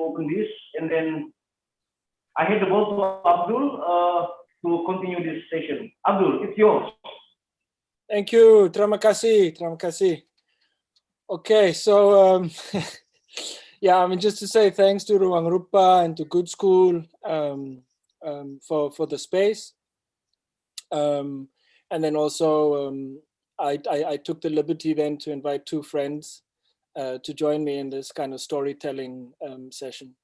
open this, and then I hand the ball to Abdul to continue this session. Abdul, it's yours. Thank you. Terima kasih. Terima kasih. Okay, so yeah, I mean, just to say thanks to Ruang Rupa and to Good School for the space. And then also I took the liberty then to invite two friends to join me in this kind of storytelling session.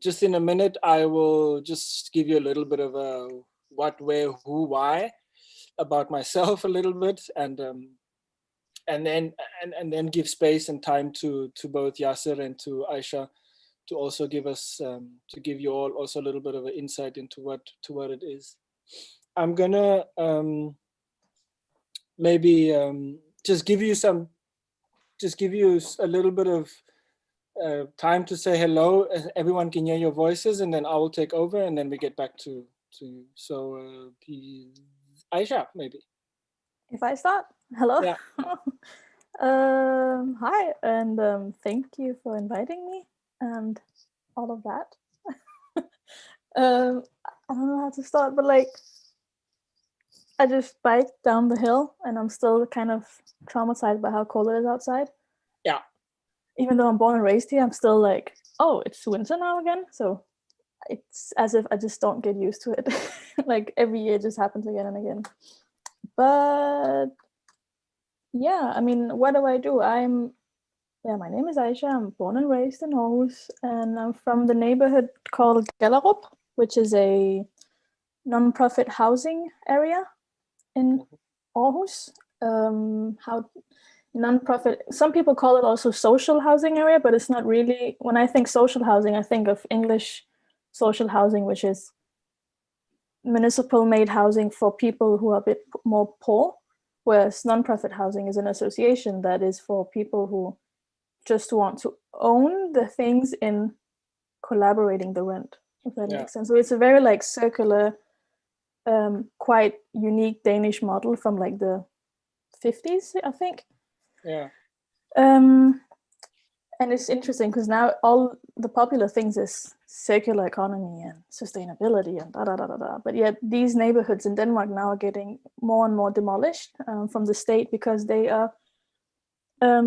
Just in a minute, I will just give you a little bit of a what, where, who, why about myself a little bit, and then give space and time to both Yasser and to Aysha to also give us to give you all also a little bit of an insight into what it is. I'm gonna maybe just give you a little bit of time to say hello. Everyone can hear your voices, and then I will take over, and then we get back to you. So Aysha, maybe. If I start, hello. Yeah. Hi, and thank you for inviting me and all of that. I don't know how to start, but like, I just biked down the hill, and I'm still kind of traumatized by how cold it is outside. Yeah. Even though I'm born and raised here, I'm still like, oh, it's winter now again. So it's as if I just don't get used to it. Like every year it just happens again and again. But yeah, I mean, what do? My name is Aysha. I'm born and raised in Aarhus, and I'm from the neighborhood called Gellerup, which is a non-profit housing area in Aarhus. How non-profit, some people call it also social housing area, but it's not really. When I think social housing, I think of English social housing, which is municipal made housing for people who are a bit more poor, whereas non-profit housing is an association that is for people who just want to own the things in collaborating the rent, if that makes sense. So it's a very like circular, quite unique Danish model from like the 50s, I think. Yeah. And it's interesting because now all the popular things is circular economy and sustainability and da da da da da. But yet these neighborhoods in Denmark now are getting more and more demolished from the state because they are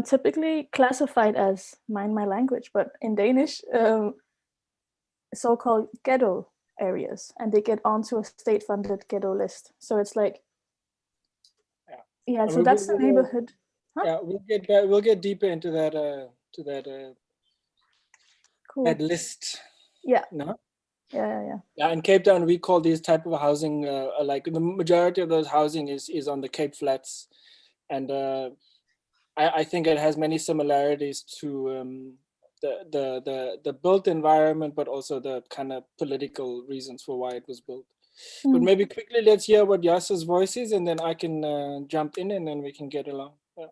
typically classified as, mind my language, but in Danish, so-called ghetto areas, and they get onto a state-funded ghetto list. So it's like, yeah. So that's the neighborhood. Huh? Yeah, we'll get deeper into that Cool. that list. Yeah. No. Yeah. Yeah, in Cape Town, we call these type of housing like the majority of those housing is on the Cape Flats, and I think it has many similarities to the built environment, but also the kind of political reasons for why it was built. But maybe quickly, let's hear what Yasser's voice is, and then I can jump in, and then we can get along. Yeah.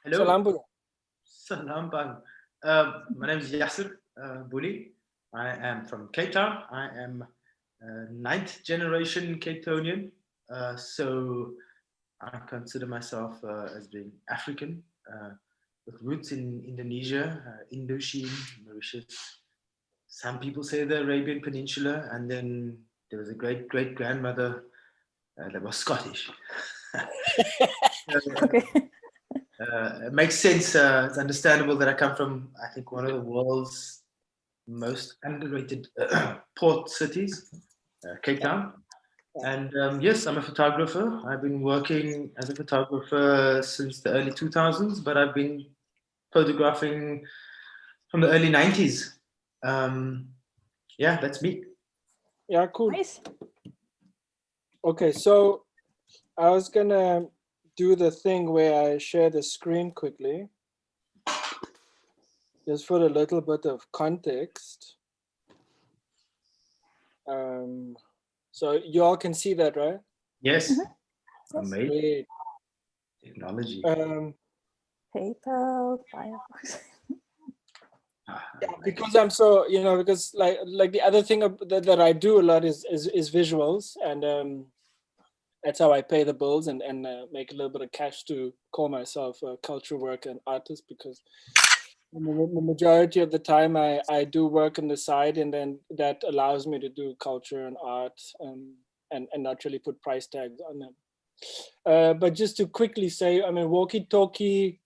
Hello. Salam bang. Salam bang. My name is Yasser Booley. I am from Cape Town. I am ninth generation Cape Townian. So I consider myself as being African, with roots in Indonesia, Indochine, Mauritius. Some people say the Arabian Peninsula, and then there was a great-great-grandmother that was Scottish. Okay. It makes sense. It's understandable that I come from, I think, one of the world's most underrated port cities, Cape Town. And yes, I'm a photographer. I've been working as a photographer since the early 2000s, but I've been photographing from the early 90s. Yeah, that's me. Yeah, cool. Nice. Okay, so I was gonna do the thing where I share the screen quickly, just for a little bit of context. So you all can see that, right? Yes. Mm-hmm. Amazing. Great. Technology. PayPal, Firefox. Yeah, because I'm so, because like the other thing that I do a lot is visuals, and that's how I pay the bills and make a little bit of cash to call myself a culture worker and artist, because The majority of the time I do work on the side, and then that allows me to do culture and art, and not really put price tags on them. But just to quickly say, I mean, Walkie Talkie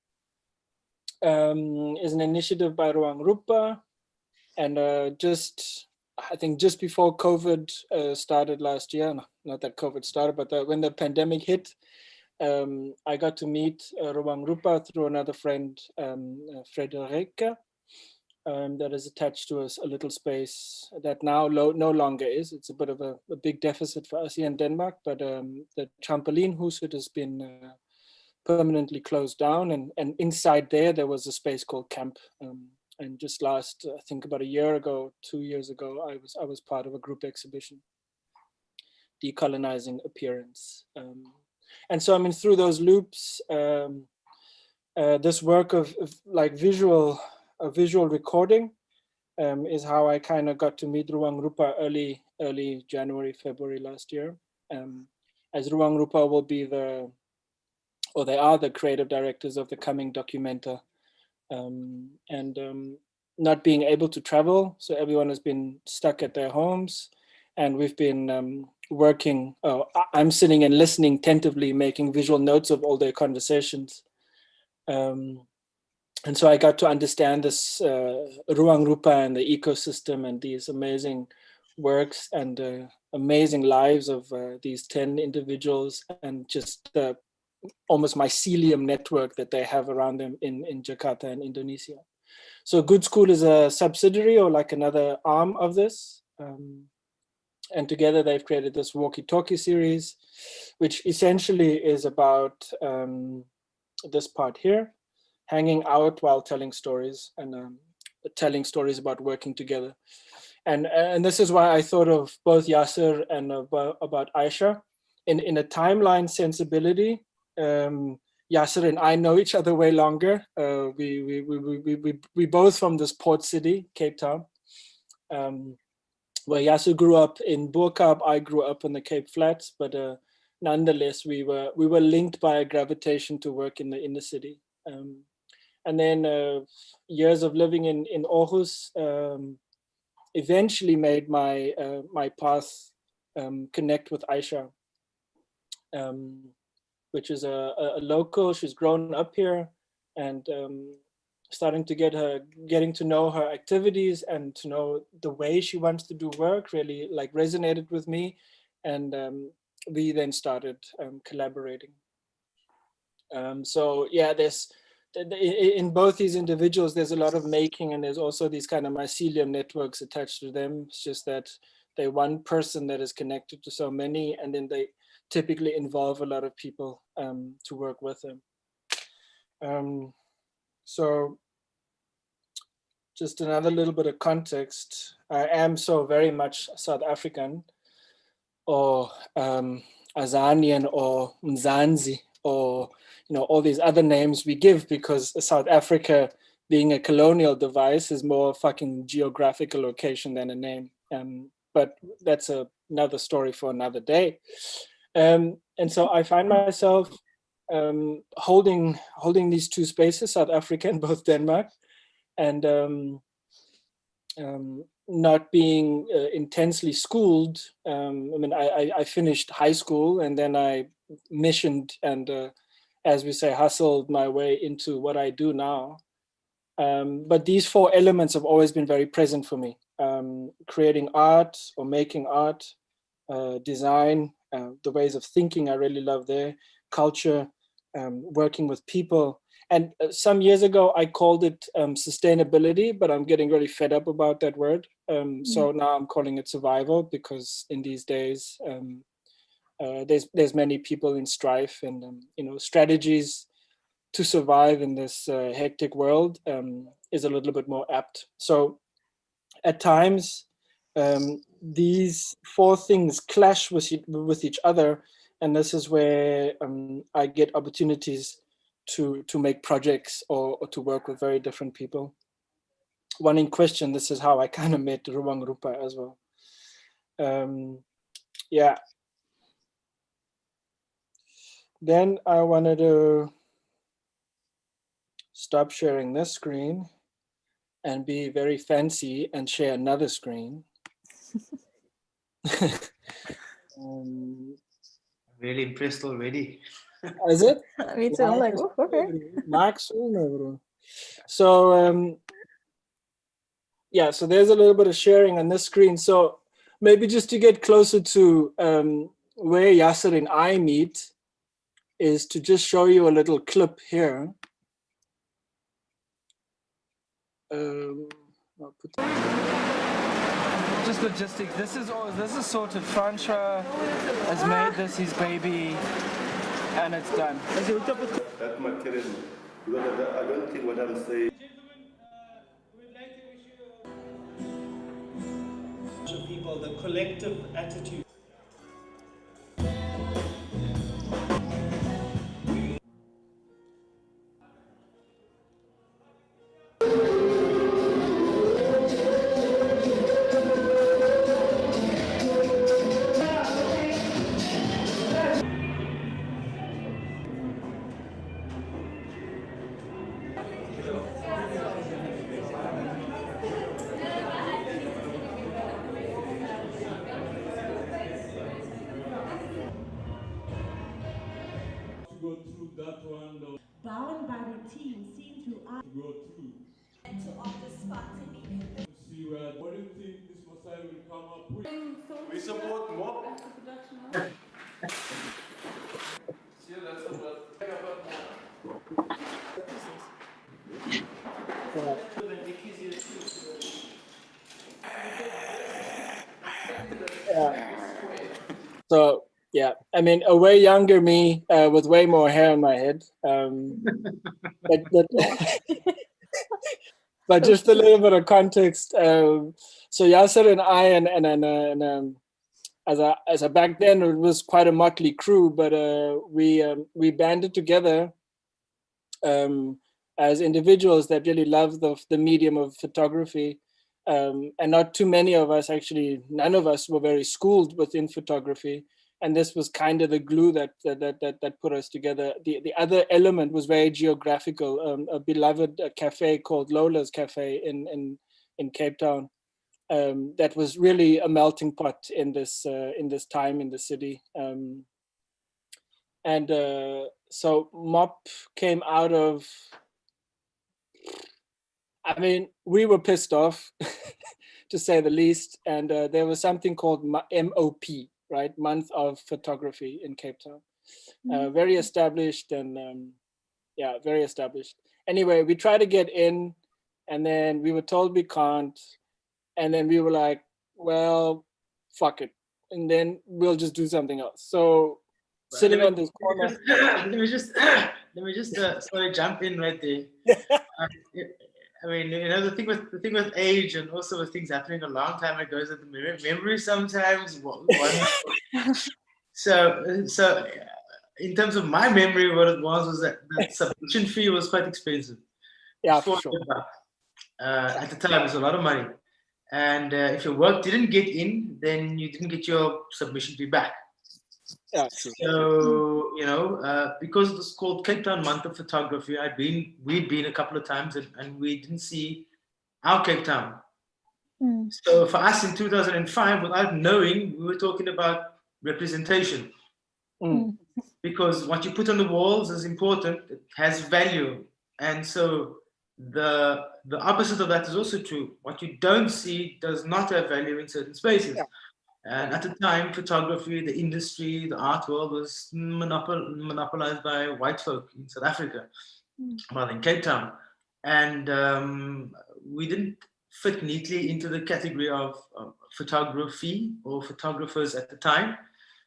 is an initiative by Ruang Rupa, and I think just before COVID started last year, not that COVID started, but when the pandemic hit, I got to meet Ruang Rupa through another friend, Frederica, that is attached to us, a little space that now no longer is. It's a bit of a big deficit for us here in Denmark, but the trampolinehuset has been permanently closed down, and inside there was a space called Camp. And just last, I think about 2 years ago, I was part of a group exhibition, Decolonizing Appearance. And so, I mean, through those loops, this work of like visual recording is how I kind of got to meet Ruang Rupa early January, February last year. As Ruang Rupa will be they are the creative directors of the coming documenta. Not being able to travel, so everyone has been stuck at their homes, and we've been working. I'm sitting and listening tentatively, making visual notes of all their conversations, and so I got to understand this Ruang Rupa and the ecosystem and these amazing works and amazing lives of these 10 individuals, and just almost mycelium network that they have around them in Jakarta and Indonesia. So Good School is a subsidiary or like another arm of this. And together they've created this Walkie Talkie series, which essentially is about this part here, hanging out while telling stories, and telling stories about working together. And this is why I thought of both Yasser and about Aysha in a timeline sensibility. Yasser and I know each other way longer. We both from this port city, Cape Town, where Yasser grew up in Bo-Kaap. I grew up in the Cape Flats, but nonetheless, we were linked by a gravitation to work in the inner city. And then years of living in Aarhus eventually made my my path connect with Aysha. Which is a local. She's grown up here, and starting to getting to know her activities and to know the way she wants to do work really like resonated with me, and we then started collaborating. So yeah, there's in both these individuals, there's a lot of making, and there's also these kind of mycelium networks attached to them. It's just that they're one person that is connected to so many, and then they typically involve a lot of people to work with them. So just another little bit of context. I am so very much South African, or Azanian, or Mzansi, or all these other names we give, because South Africa, being a colonial device, is more fucking geographical location than a name. But that's another story for another day. And so I find myself holding these two spaces, South Africa and both Denmark, and not being intensely schooled. I mean, I finished high school, and then I missioned and, as we say, hustled my way into what I do now. But these four elements have always been very present for me. Creating art or making art, design, the ways of thinking I really love there, culture, working with people. And some years ago, I called it sustainability, but I'm getting really fed up about that word. So now I'm calling it survival, because in these days, there's many people in strife, and strategies to survive in this hectic world is a little bit more apt. So at times, these four things clash with each other, and this is where I get opportunities to make projects or to work with very different people. One in question, this is how I kind of met Ruang Rupa as well. Yeah. Then I wanted to stop sharing this screen and be very fancy and share another screen. Really impressed already. Is it? Me too. I'm like, oh, okay. Max, so yeah, so there's a little bit of sharing on this screen. So maybe just to get closer to where Yasser and I meet is to just show you a little clip here. I'll put just logistics. This is sorted. Francois has made this his baby, and it's done. That's my charisma. Because I don't think what I'm saying. People, the collective attitude. Go through that one. Bound by routine, seen through art. To go through. And to off the spot to me. To see what do you think this Messiah will come up with? We support more. So yeah, I mean, a way younger me with way more hair on my head. But just a little bit of context. So Yasser and I, and as a back then it was quite a motley crew, but we banded together as individuals that really love the medium of photography. And not too many of us, actually, none of us were very schooled within photography. And this was kind of the glue that put us together. The other element was very geographical. A beloved cafe called Lola's Cafe in Cape Town. That was really a melting pot in this time in the city. So MOP came out of, I mean, we were pissed off, to say the least. And there was something called MOP, right? Month of Photography in Cape Town. Very established and yeah, very established. Anyway, we tried to get in and then we were told we can't. And then we were like, well, fuck it. And then we'll just do something else. So sitting on this corner. Let me just sorry, jump in right there. I mean, you know, the thing with age and also with things happening a long time ago is that the memory sometimes. So in terms of my memory, what it was that submission fee was quite expensive. Yeah, for sure. At the time, it was a lot of money, and if your work didn't get in, then you didn't get your submission fee back. Yeah, true. So, you know, because it was called Cape Town Month of Photography, we'd been a couple of times and we didn't see our Cape Town. So for us in 2005, without knowing, we were talking about representation. Because what you put on the walls is important, it has value. And so the opposite of that is also true. What you don't see does not have value in certain spaces. Yeah. And at the time, photography, the industry, the art world was monopolized by white folk in South Africa, well, in Cape Town. And we didn't fit neatly into the category of photography or photographers at the time.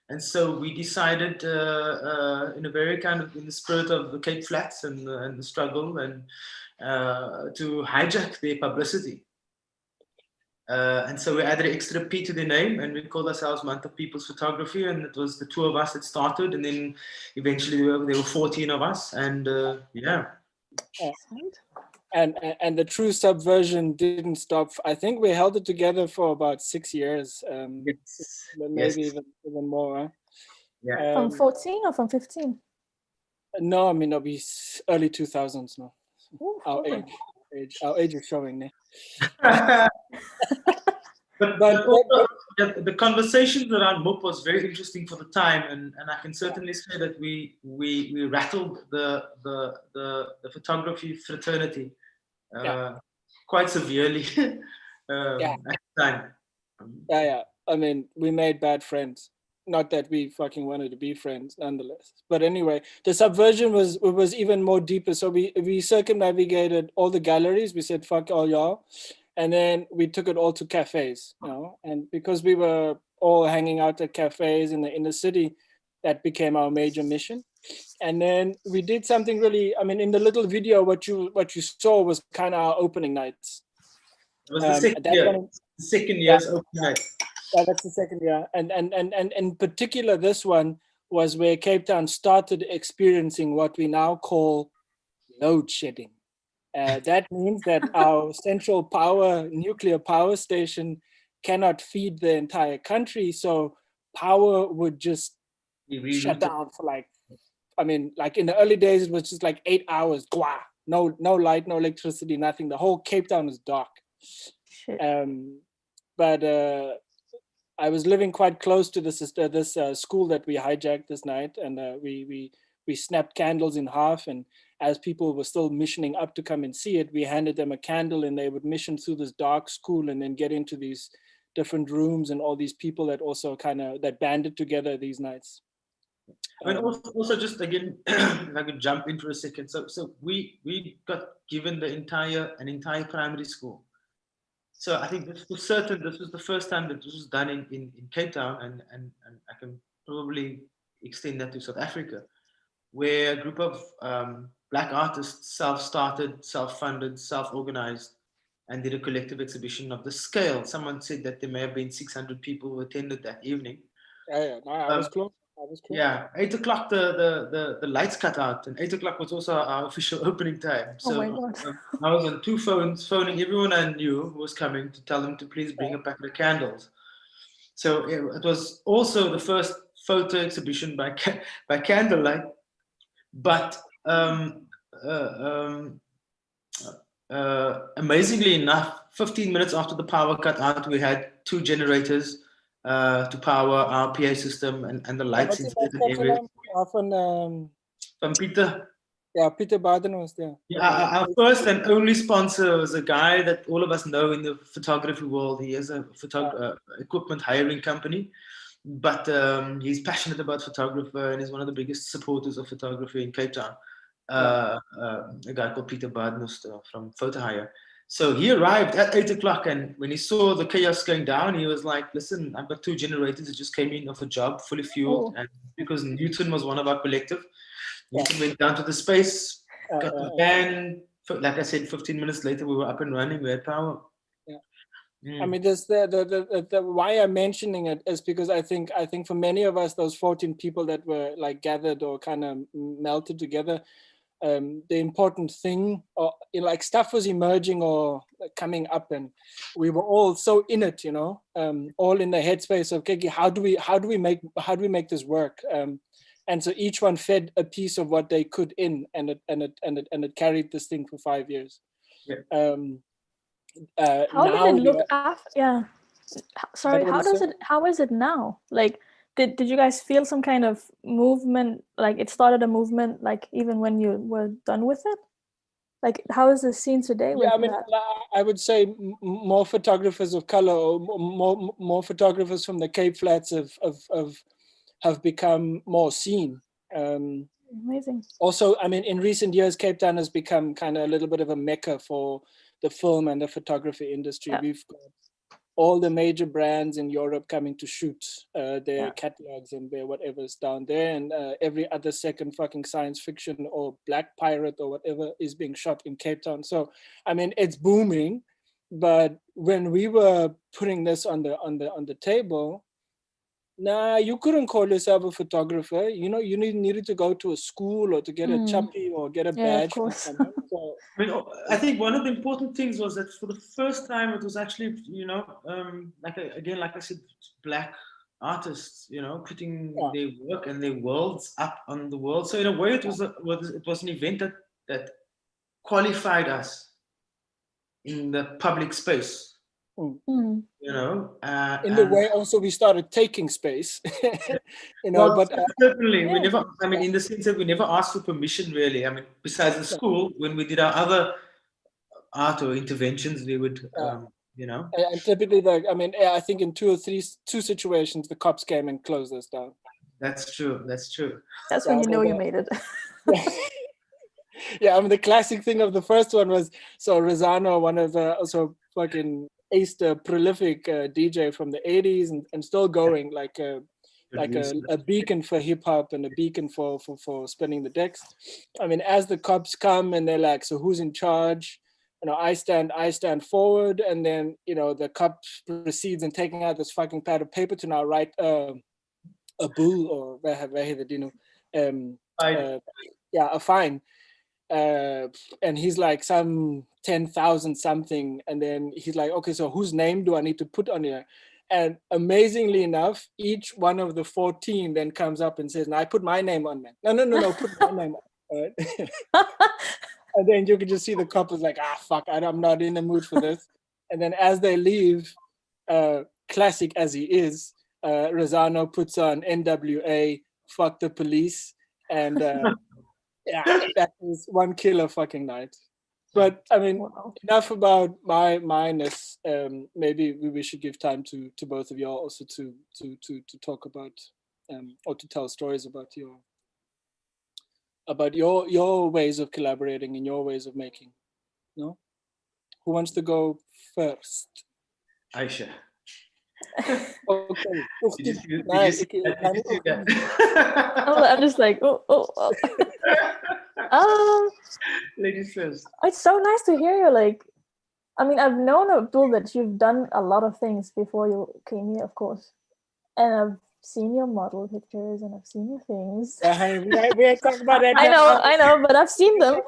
And so we decided in a very kind of, in the spirit of the Cape Flats and the struggle and to hijack their publicity. And so we added an extra P to the name and we called ourselves Month of People's Photography, and it was the two of us that started, and then eventually there were 14 of us, and yeah. And the true subversion didn't stop. I think we held it together for about 6 years, maybe even more. Huh? Yeah. From 14 or from 15? No, I mean, it'll be early 2000s now. Ooh, our okay. age. Our age is showing there. But also, the conversations around MOOC was very interesting for the time, and I can certainly say that we rattled the photography fraternity quite severely at the time. Yeah. I mean, we made bad friends. Not that we fucking wanted to be friends, nonetheless. But anyway, the subversion was even more deeper. So we circumnavigated all the galleries. We said fuck all y'all. And then we took it all to cafes, you know, and because we were all hanging out at cafes in the inner city, that became our major mission. And then we did something really, I mean, in the little video, what you saw was kind of our opening nights. It was the second year. The second year's opening night. Yeah, that's the second year. And in particular, this one was where Cape Town started experiencing what we now call load shedding. That means that our central nuclear power station cannot feed the entire country. So power would just shut down for like in the early days, it was just like 8 hours. No light, no electricity, nothing. The whole Cape Town was dark. But I was living quite close to this school that we hijacked this night, and we snapped candles in half, and as people were still missioning up to come and see it, we handed them a candle and they would mission through this dark school and then get into these different rooms and all these people that also that banded together these nights. I mean, also just again, if I could jump into a second. So we got given an entire primary school. So I think this was certain. This was the first time that this was done in Cape Town, and I can probably extend that to South Africa, where a group of Black artists self-started, self-funded, self-organized, and did a collective exhibition of the scale. Someone said that there may have been 600 people who attended that evening. Yeah, no, I was close. Yeah, 8 o'clock the lights cut out, and 8 o'clock was also our official opening time. So oh my God. I was on 2 phones, phoning everyone I knew who was coming to tell them to please bring a packet of candles. So it was also the first photo exhibition by candlelight, but amazingly enough, 15 minutes after the power cut out, we had 2 generators to power our PA system and the lights in certain areas. From Peter. Yeah, Peter Baden was there. Yeah, our first and only sponsor was a guy that all of us know in the photography world. He has a equipment hiring company, but he's passionate about photography and is one of the biggest supporters of photography in Cape Town. A guy called Peter Baden from Photo Hire. So he arrived at 8 o'clock, and when he saw the chaos going down, he was like, listen, I've got 2 generators that just came in off a job, fully fueled. And because Newton was one of our collective, Newton went down to the space, got the van. Like I said, 15 minutes later, we were up and running. We had power. I mean, this the why I'm mentioning it is because I think for many of us, those 14 people that were like gathered or kind of melted together, the important thing, or like stuff was emerging or coming up, and we were all so in it, all in the headspace of, okay, how do we make this work? And so each one fed a piece of what they could in, and it carried this thing for 5 years. How did it look after? Yeah, sorry. How is it now? Like, did you guys feel some kind of movement? Like it started a movement, like even when you were done with it? Like, how is the scene today? Yeah, I mean, I would say more photographers of color, or more photographers from the Cape Flats have become more seen. Amazing. Also, I mean, in recent years, Cape Town has become kind of a little bit of a mecca for the film and the photography industry. We've got all the major brands in Europe coming to shoot their catalogs and their whatever's down there, and every other second fucking science fiction or Black Pirate or whatever is being shot in Cape Town. So, I mean, it's booming. But when we were putting this on the table, nah, you couldn't call yourself a photographer. You needed to go to a school or to get a chappy or get a badge. Of course. So, I think one of the important things was that for the first time, it was actually, like I said, Black artists, putting their work and their worlds up on the world. So in a way, it was an event that qualified us in the public space, Mm. you know. In the and- way also we started taking space, you know, Well, but certainly we yeah. never, I mean, in the sense that we never asked for permission really. I mean, besides the school, when we did our other art or interventions, we would, you know. and typically, like, I mean, I think in two situations, the cops came and closed us down. That's true. That's true. That's when you know you made it. Yeah, I mean, the classic thing of the first one was, so Rosano, one of the also fucking ace, prolific DJ from the 80s and still going, like a beacon for hip hop and a beacon for spinning the decks. I mean, as the cops come and they're like, so who's in charge? You know, I stand forward, and then, you know, the cop proceeds and taking out this fucking pad of paper to now write a bull or a fine. And he's like some 10,000 something, and then he's like, okay, so whose name do I need to put on here? And amazingly enough, each one of the 14 then comes up and says, "No, I put my name on, man. No, put my name on." Right? And then you can just see the cop is like, fuck, I'm not in the mood for this. And then as they leave, classic as he is, Rosano puts on NWA, fuck the police, and yeah, that is one killer fucking night. But I mean, enough about my minus. Maybe we should give time to both of you all also to talk about or to tell stories about your ways of collaborating and your ways of making. No, who wants to go first? Aisha. Okay. I'm just like, oh. Ladies first. It's so nice to hear you. Like, I mean, I've known, Abdul, that you've done a lot of things before you came here, of course, and I've seen your model pictures and I've seen your things. We ain't talking about that. I know, but I've seen them.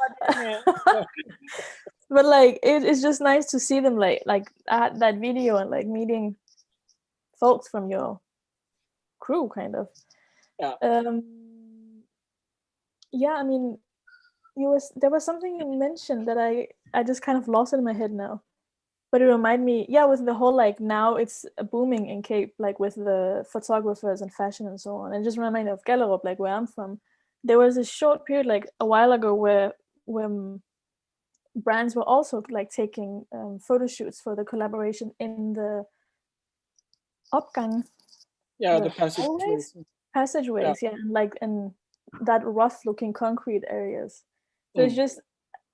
But like, it's just nice to see them, like that video and like meeting folks from your crew, kind of. Yeah. Yeah, I mean, there was something you mentioned that I just kind of lost it in my head now, but it reminded me, with the whole, like, now it's booming in Cape, like with the photographers and fashion and so on. And it just reminded me of Gellerup, like where I'm from. There was a short period, like a while ago, where brands were also like taking photo shoots for the collaboration in the opgang. Yeah, the passageways, yeah, and like in that rough looking concrete areas. So it's just,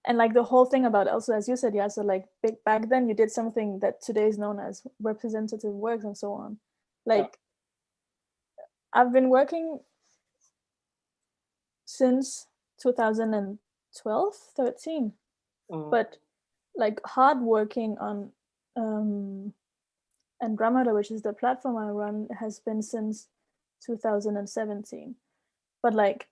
and like the whole thing about also, as you said, so like back then you did something that today is known as representative works and so on. Like, I've been working since 2012, 13, but like hard working on Andromeda, which is the platform I run, has been since 2017. But like,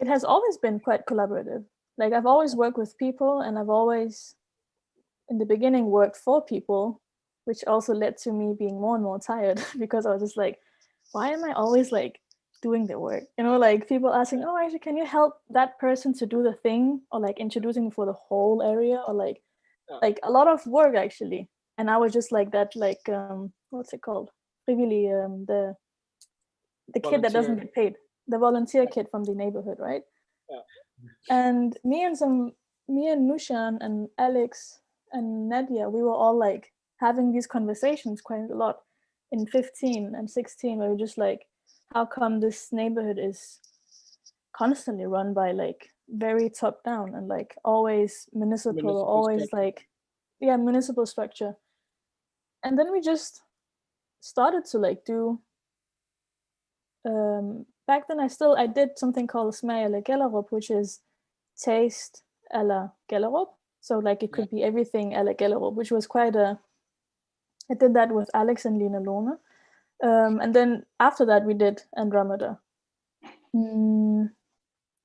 it has always been quite collaborative. Like, I've always worked with people, and I've always, in the beginning, worked for people, which also led to me being more and more tired because I was just like, why am I always like doing the work? You know, like people asking, oh, Aisha, can you help that person to do the thing? Or like introducing for the whole area, or like a lot of work actually. And I was just like that, like, what's it called? Really, the kid that doesn't get paid. The volunteer kid from the neighborhood, right? Yeah. And me and Nushan and Alex and Nadia, we were all like having these conversations quite a lot in 15 and 16, where we're just like, how come this neighborhood is constantly run by like very top down and like always municipal always structure. Like, yeah, municipal structure. And then we just started to like do, back then I did something called Smag eller Gellerup, which is taste a la Gellerup. So like it could be everything a la Gellerup, which was quite I did that with Alex and Lina Lone. And then after that we did Andromeda. And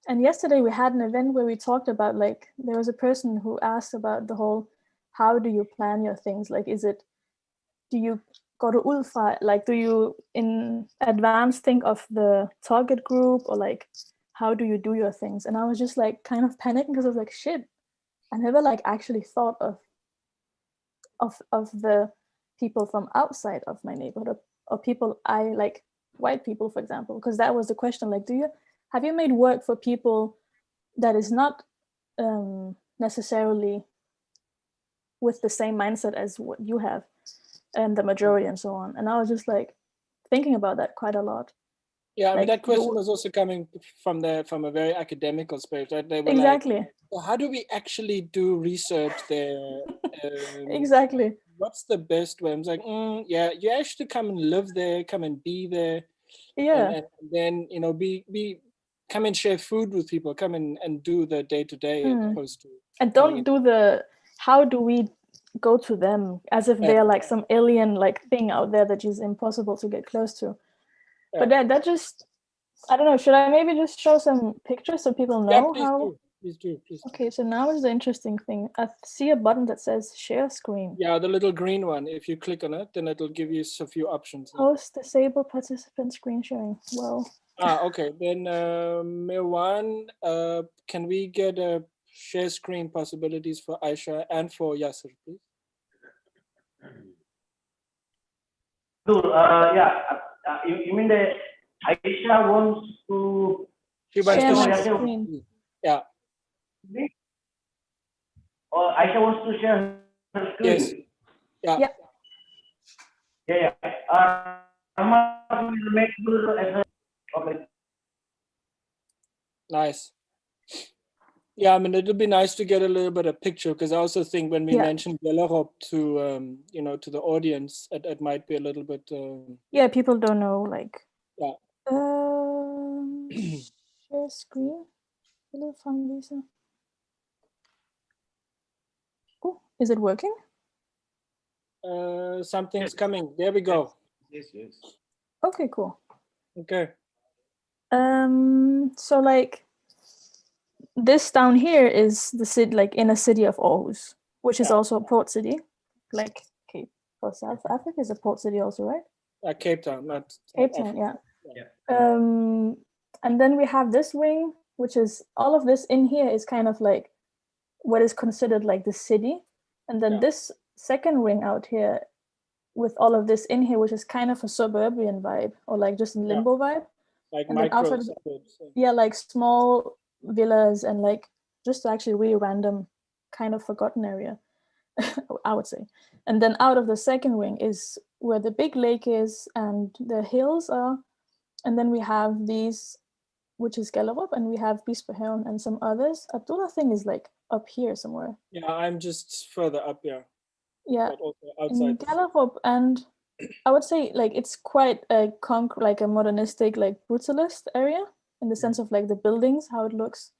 yesterday we had an event where we talked about, like, there was a person who asked about the whole, how do you plan your things? Like, do you go to Ulfa? Like, do you in advance think of the target group, or like, how do you do your things? And I was just like kind of panicking because I was like, shit, I never like actually thought of of the people from outside of my neighborhood, or people I like, white people, for example, because that was the question. Like, have you made work for people that is not necessarily with the same mindset as what you have, and the majority, and so on? And I was just like thinking about that quite a lot. Yeah, I mean, Like, that question was also coming from a very academical space, right? They were exactly. like, well, how do we actually do research there? Exactly. What's the best way? I was like, yeah, you actually come and live there, come and be there. Yeah. And then, you know, come and share food with people, come and do the day-to-day as opposed to. And don't do how do we go to them as if they're like some alien like thing out there that is impossible to get close to. Yeah. But that just, I don't know, should I maybe just show some pictures so people know how? Please do. Okay, so now is the interesting thing. I see a button that says share screen. Yeah, the little green one. If you click on it, then it'll give you a few options. Host disabled participant screen sharing. Well. Okay. Then Mirwan, can we get a share screen possibilities for Aysha and for Yasser, please? You mean that Aysha wants to share my screen? Yeah. Or Aysha wants to share her screen? Yes. Yeah. Will make okay. Nice. Yeah, I mean, it'll be nice to get a little bit of picture, because I also think when we mention Gellerop to to the audience, it might be a little bit. Yeah, people don't know, like. Yeah. Share screen. Hello, from Lisa. Oh, is it working? Something's coming. There we go. Yes. Okay, cool. Okay. So like this down here is the city, like inner city of Aarhus, which is also a port city. Like Cape for South Africa is a port city also, right? Cape Town, not Cape Town, yeah. And then we have this wing, which is all of this in here is kind of like what is considered like the city. And then this second wing out here with all of this in here, which is kind of a suburban vibe, or like just a limbo vibe. Like and micro suburbs. Yeah, like small villas and like just actually really random kind of forgotten area, I would say. And then out of the second wing is where the big lake is and the hills are. And then we have these, which is Gellerop, and we have Bispeheim and some others. Abdul, I think, is like up here somewhere. Yeah, I'm just further up here. Yeah, but also outside. Gellerop, and I would say like it's quite a like a modernistic, like brutalist area in the sense of like the buildings, how it looks.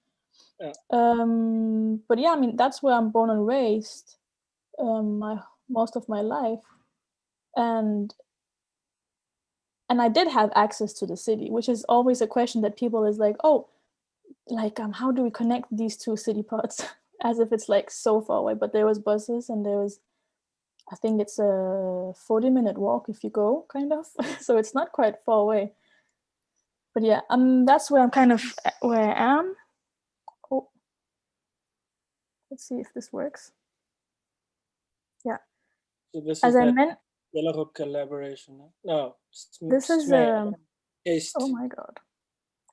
Yeah. But yeah, I mean that's where I'm born and raised, most of my life, and I did have access to the city, which is always a question that people is like, oh, like how do we connect these two city parts, as if it's like so far away. But there was buses and there was. I think it's a 40-minute walk if you go, kind of. So it's not quite far away. But yeah, that's where I'm kind of where I am. Oh, let's see if this works. Yeah. So this as is I meant, Gellerop collaboration. No, this is oh my god,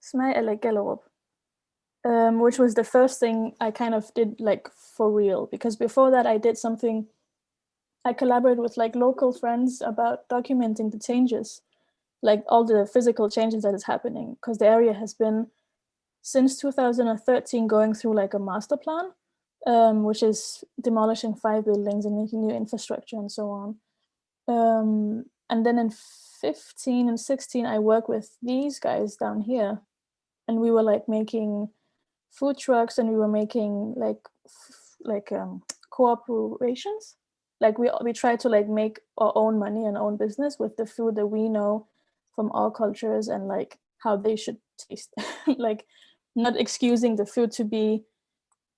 Smij eller Gellerop, which was the first thing I kind of did like for real, because before that I did something. I collaborate with like local friends about documenting the changes, like all the physical changes that is happening, because the area has been since 2013 going through like a master plan, which is demolishing 5 buildings and making new infrastructure and so on. And then in 15 and 16, I worked with these guys down here, and we were like making food trucks, and we were making like cooperations. Like we try to like make our own money and own business with the food that we know from our cultures and like how they should taste. Like not excusing the food to be,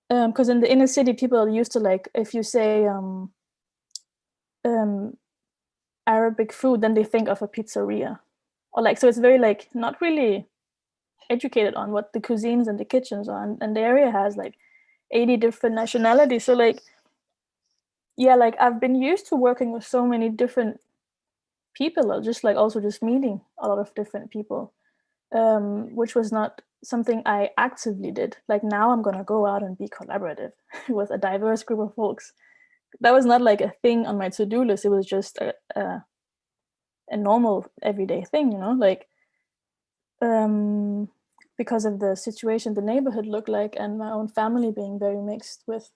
because in the inner city people are used to like if you say Arabic food, then they think of a pizzeria, or like so it's very like not really educated on what the cuisines and the kitchens are, and the area has like 80 different nationalities. So like yeah, like I've been used to working with so many different people, or just like also just meeting a lot of different people, which was not something I actively did. Like now I'm gonna go out and be collaborative with a diverse group of folks. That was not like a thing on my to-do list. It was just a normal everyday thing, you know, like because of the situation the neighborhood looked like, and my own family being very mixed with,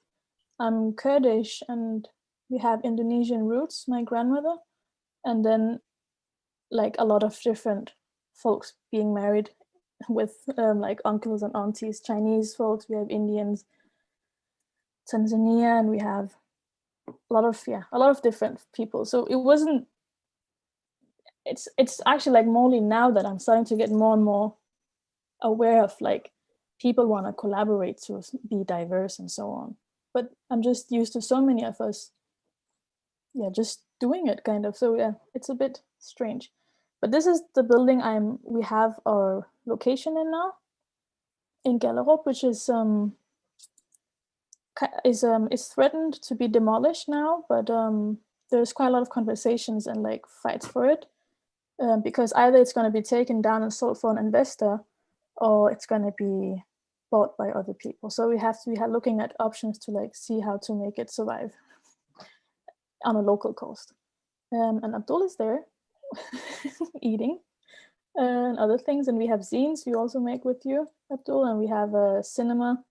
I'm Kurdish and we have Indonesian roots, my grandmother, and then like a lot of different folks being married with like uncles and aunties, Chinese folks, we have Indians, Tanzania, and we have a lot of different people. So it wasn't, it's actually like morely now that I'm starting to get more and more aware of like people want to collaborate to be diverse and so on. But I'm just used to so many of us, just doing it kind of. So yeah, it's a bit strange. But this is the building we have our location in now, in Gellerup, which is threatened to be demolished now, but there's quite a lot of conversations and like fights for it, because either it's going to be taken down and sold for an investor, or it's going to be bought by other people. So we are looking at options to like see how to make it survive on a local cost. And Abdul is there eating and other things. And we have zines we also make with you, Abdul, and we have a cinema,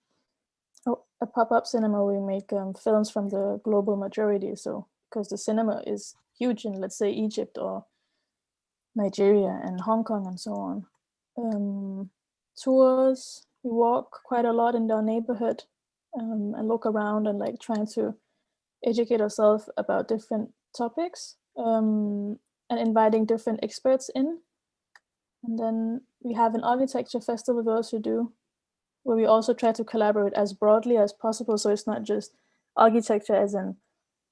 a pop-up cinema where we make films from the global majority. So because the cinema is huge in, let's say, Egypt or Nigeria and Hong Kong and so on. Tours, we walk quite a lot in our neighborhood and look around and like trying to educate ourselves about different topics, and inviting different experts in. And then we have an architecture festival we also do, where we also try to collaborate as broadly as possible. So it's not just architecture as in,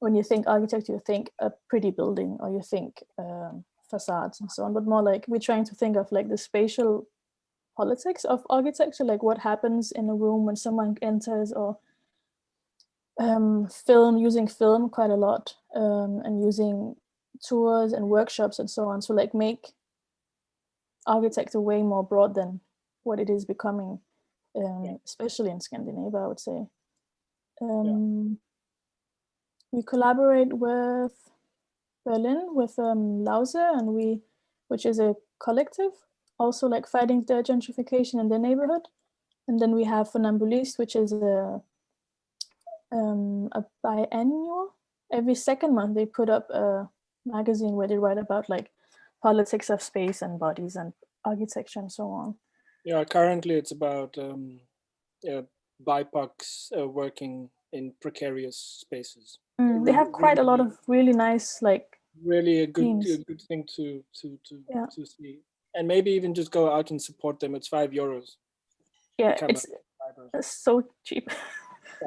when you think architecture, you think a pretty building or you think facades and so on, but more like we're trying to think of like the spatial politics of architecture, like what happens in a room when someone enters, or using film quite a lot, and using tours and workshops and so on. So like make architecture way more broad than what it is becoming, especially in Scandinavia, I would say. We collaborate with Berlin, with Lause, and which is a collective, also like fighting the gentrification in their neighborhood. And then we have Funambulist, which is a biannual. Every second month they put up a magazine where they write about like politics of space and bodies and architecture and so on. Yeah, currently it's about BIPOCs working in precarious spaces. They have quite a lot of really nice, like, really a good themes. good thing to see, and maybe even just go out and support them. It's €5. Yeah, it's so cheap.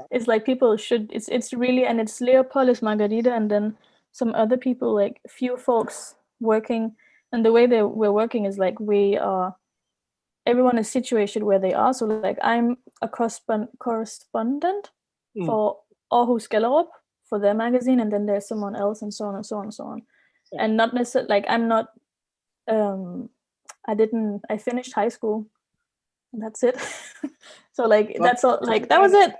It's like people should. It's really, and it's Leopold, it's Margarita, and then some other people, like few folks working. And the way we're working is like everyone is situated where they are. So like I'm a correspondent for Aarhus Gellerup for their magazine, and then there's someone else, and so on and so on and so on. Yeah. And not necessarily like I'm not. I finished high school, and that's it. So like that's all. Like that was it.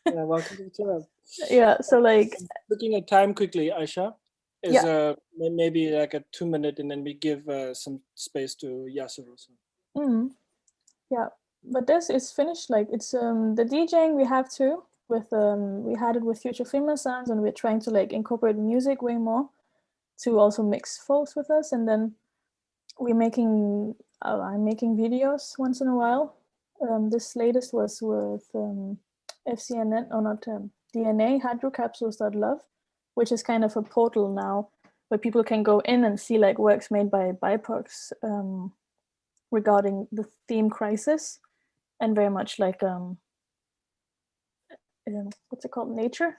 Yeah, welcome to the club. Yeah. So like looking at time quickly, Aysha, is maybe like a 2-minute, and then we give some space to Yasser also. Yeah, but this is finished. Like it's the DJing we have too. With we had it with Future Female Sounds, and we're trying to like incorporate music way more to also mix folks with us. And then I'm making videos once in a while. This latest was with FCNN, or not DNA, hydrocapsules.love, which is kind of a portal now where people can go in and see like works made by BIPOCs regarding the theme crisis, and very much like what's it called, nature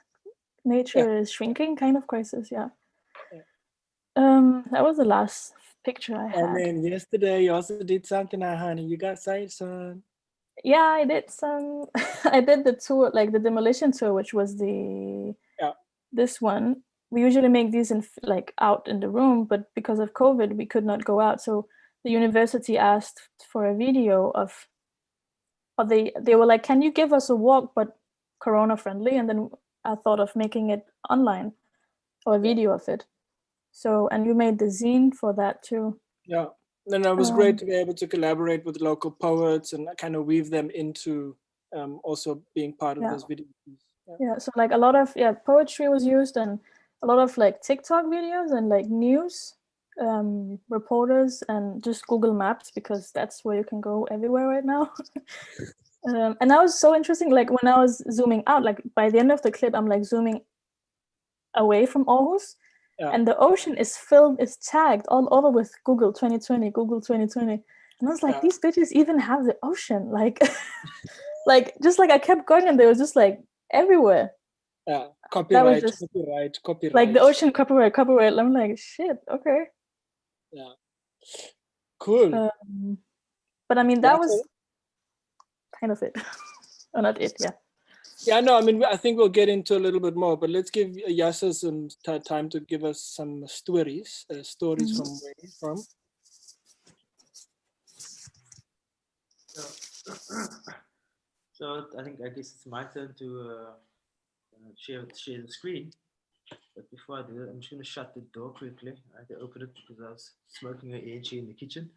is shrinking kind of crisis. That was the last picture I had. And then yesterday you also did something, honey. You got sight, son. Yeah, I did some. I did the tour, like the demolition tour, which was the this one, we usually make these in like out in the room, but because of COVID, we could not go out. So the university asked for a video of, or they were like, can you give us a walk, but Corona friendly? And then I thought of making it online or a video of it. So, and you made the zine for that too. Yeah, and it was great to be able to collaborate with local poets and kind of weave them into also being part of this video piece. Yeah, so like a lot of poetry was used, and a lot of like TikTok videos and like news reporters, and just Google Maps, because that's where you can go everywhere right now. And that was so interesting. Like when I was zooming out, like by the end of the clip, I'm like zooming away from Aarhus, and the ocean is filled, is tagged all over with Google 2020, Google 2020. And I was like, these bitches even have the ocean. Like, like just like I kept going, and they were just like everywhere. Yeah, copyright, just, copyright. Like the ocean, copyright. I'm like, shit, okay. Yeah, cool. But I mean, that was kind of it. Or not it, yeah. Yeah, no, I mean, I think we'll get into a little bit more, but let's give Yasser some time to give us some stories from where he's from. So I guess it's my turn to share the screen. But before I do that, I'm just going to shut the door quickly. I had to open it because I was smoking an AG in the kitchen.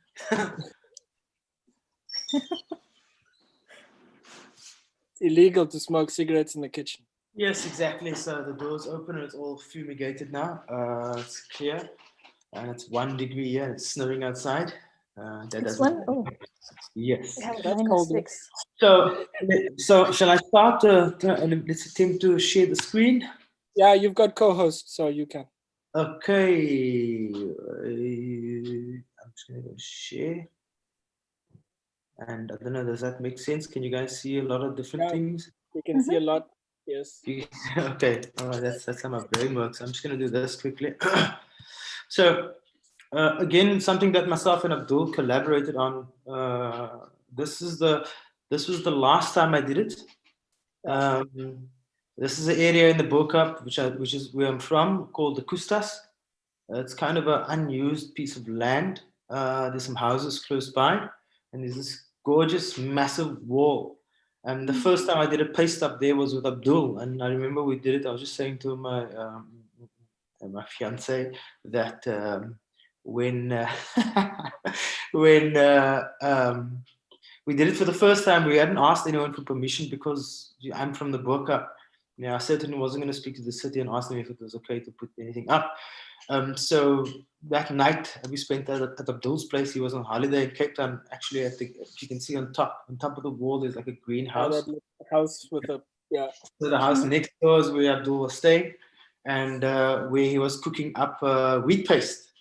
It's illegal to smoke cigarettes in the kitchen. Yes, exactly. So the door's open and it's all fumigated now. It's clear. And it's 1 degree here. It's snowing outside. It's one? Oh. Yes. That's cold. So shall I start? Let's attempt to share the screen. Yeah, you've got co-host, so you can. Okay. I'm just going to go share. And I don't know, does that make sense? Can you guys see a lot of different things? You can see a lot, yes. Okay, all right, that's how my brain works. I'm just going to do this quickly. So, again, something that myself and Abdul collaborated on. This was the last time I did it. This is an area in the Bo-Kaap, which is where I'm from, called the Kustas. It's kind of an unused piece of land. There's some houses close by, and there's this gorgeous, massive wall. And the first time I did a paste up there was with Abdul, and I remember we did it. I was just saying to my fiance that when we did it for the first time, we hadn't asked anyone for permission because I'm from the Bo-Kaap. Yeah, I certainly wasn't going to speak to the city and ask them if it was okay to put anything up. So that night we spent at Abdul's place. He was on holiday in Cape Town. Actually, if you can see on top of the wall, there's like a greenhouse. That house with a So the house next door is where Abdul was staying, and where he was cooking up wheat paste.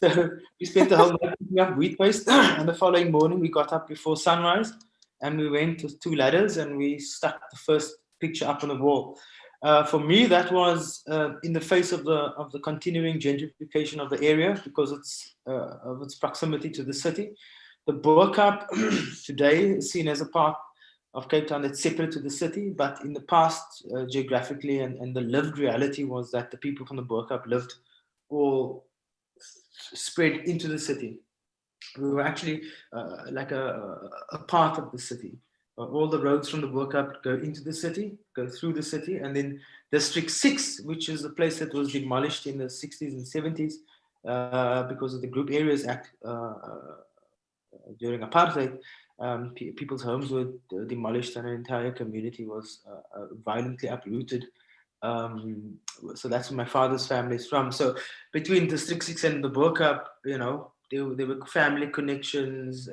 So we spent the whole night cooking up wheat paste, and the following morning we got up before sunrise, and we went to 2 ladders and we stuck the first picture up on the wall. For me, that was in the face of the continuing gentrification of the area because of its proximity to the city. The Bo-Kaap today is seen as a part of Cape Town that's separate to the city, but in the past, geographically and the lived reality was that the people from the Bo-Kaap lived all spread into the city. We were actually like a part of the city. All the roads from the Bo-Kaap go into the city, go through the city, and then District 6, which is a place that was demolished in the 60s and 70s because of the Group Areas Act during apartheid. People's homes were demolished and an entire community was violently uprooted. So that's where my father's family is from. So between District 6 and the Bo-Kaap, you know, there were family connections,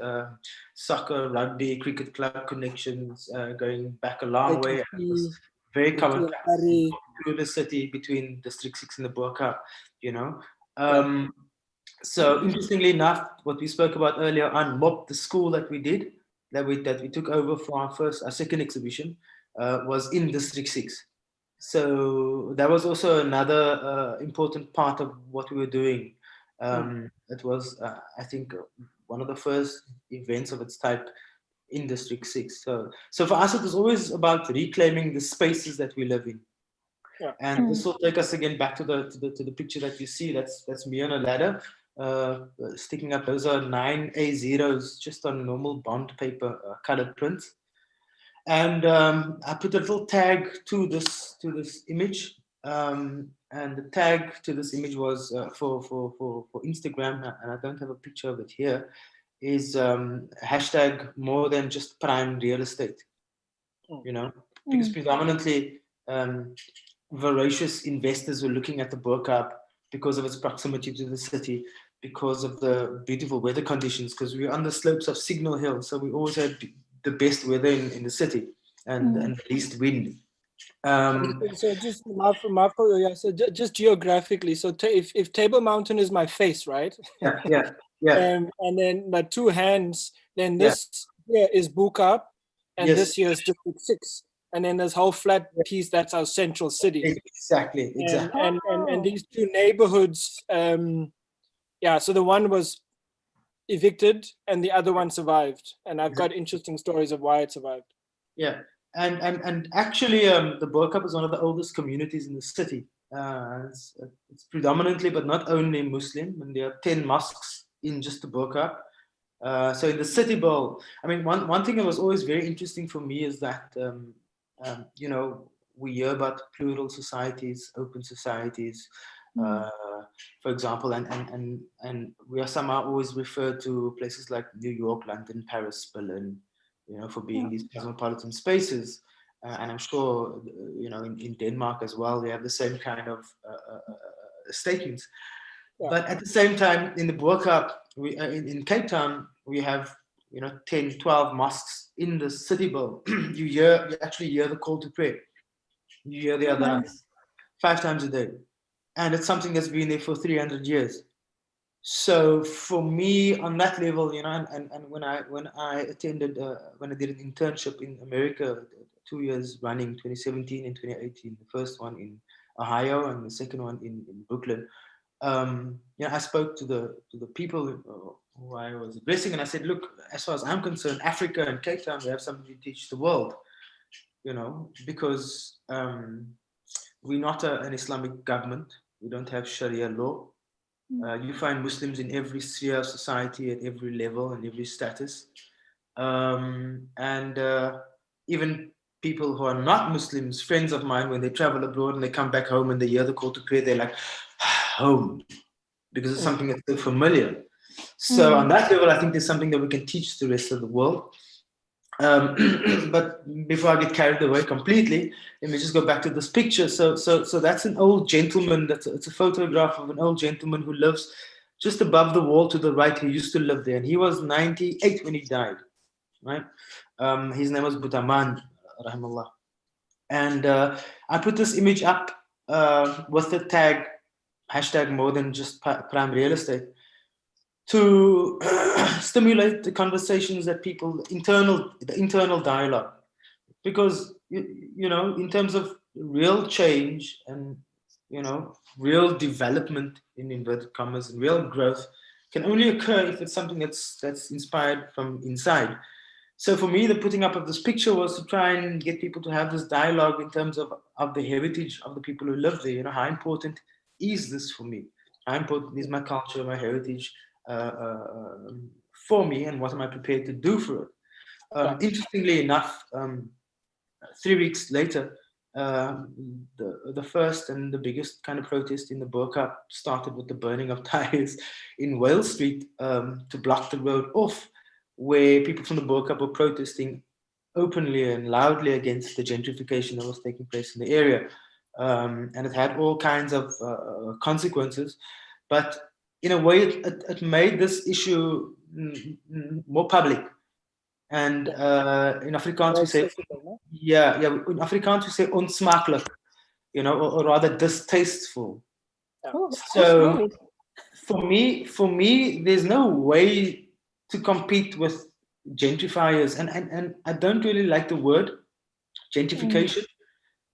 soccer, rugby, cricket club connections going back a long way. It was very common through the city between District 6 and the Bo-Kaap, you know. So interestingly enough, what we spoke about earlier on, MOP, the school that we did, that we took over for our second exhibition, was in District 6. So that was also another important part of what we were doing. It was, I think, one of the first events of its type in District 6. So for us, it was always about reclaiming the spaces that we live in. And this will take us again back to the picture that you see. That's me on a ladder, sticking up. Those are 9 A0s, just on normal bond paper, colored print. And I put a little tag to this image, and the tag to this image was for Instagram, and I don't have a picture of it here. Is hashtag more than just prime real estate, you know, because predominantly voracious investors were looking at the Bo-Kaap because of its proximity to the city, because of the beautiful weather conditions, because we're on the slopes of Signal Hill, so we always had the best weather in the city and the least wind. So just just geographically, so if Table Mountain is my face, right? Yeah. And then my two hands, then this here is Bo-Kaap, and this here is District 6. And then this whole flat piece, that's our central city. Exactly. And these two neighborhoods, so the one was evicted and the other one survived. And I've got interesting stories of why it survived. Yeah, and actually the Bo-Kaap is one of the oldest communities in the city. It's predominantly, but not only Muslim, and there are 10 mosques in just the Bo-Kaap. So in the city bowl, I mean, one thing that was always very interesting for me is that, you know, we hear about plural societies, open societies, for example, and we are somehow always referred to places like New York, London, Paris, Berlin, you know, for being these cosmopolitan spaces. And I'm sure, you know, in Denmark as well, they have the same kind of statements. But at the same time, in the Bo-Kaap, in Cape Town, we have, you know, 10, 12 mosques in the city bowl. You actually hear the call to prayer. You hear the other 5 times a day. And it's something that's been there for 300 years. So for me, on that level, you know, and when I attended, when I did an internship in America, 2 years running, 2017 and 2018, the first one in Ohio and the second one in Brooklyn. I spoke to the people who I was addressing, and I said, look, as far as I'm concerned, Africa and Cape Town, we have something to teach the world, you know, because we're not an Islamic government. We don't have Sharia law. You find Muslims in every sphere of society, at every level and every status. Even people who are not Muslims, friends of mine, when they travel abroad and they come back home and they hear the call to prayer, they're like, home, because it's something that's so familiar. So on that level, I think there's something that we can teach the rest of the world. But before I get carried away completely, let me just go back to this picture. So that's an old gentleman. It's a photograph of an old gentleman who lives just above the wall to the right. He used to live there, and he was 98 when he died. Right? His name was Butaman, rahimahullah. And I put this image up with the tag hashtag more than just prime real estate, to stimulate the conversations that people, the internal dialogue, because you know, in terms of real change and, you know, real development in inverted commas and real growth can only occur if it's something that's inspired from inside. So for me, the putting up of this picture was to try and get people to have this dialogue in terms of the heritage of the people who live there. You know, how important is this for me? How important is my culture, my heritage for me, and what am I prepared to do for it? Interestingly enough, 3 weeks later, the first and the biggest kind of protest in the Bo-Kaap started with the burning of tires in Wales Street to block the road off, where people from the Bo-Kaap were protesting openly and loudly against the gentrification that was taking place in the area. And it had all kinds of consequences. But in a way, it made this issue more public. And in Afrikaans we say, in Afrikaans we say onsmakelijk, you know, or rather distasteful. So for me, there's no way to compete with gentrifiers, and I don't really like the word gentrification,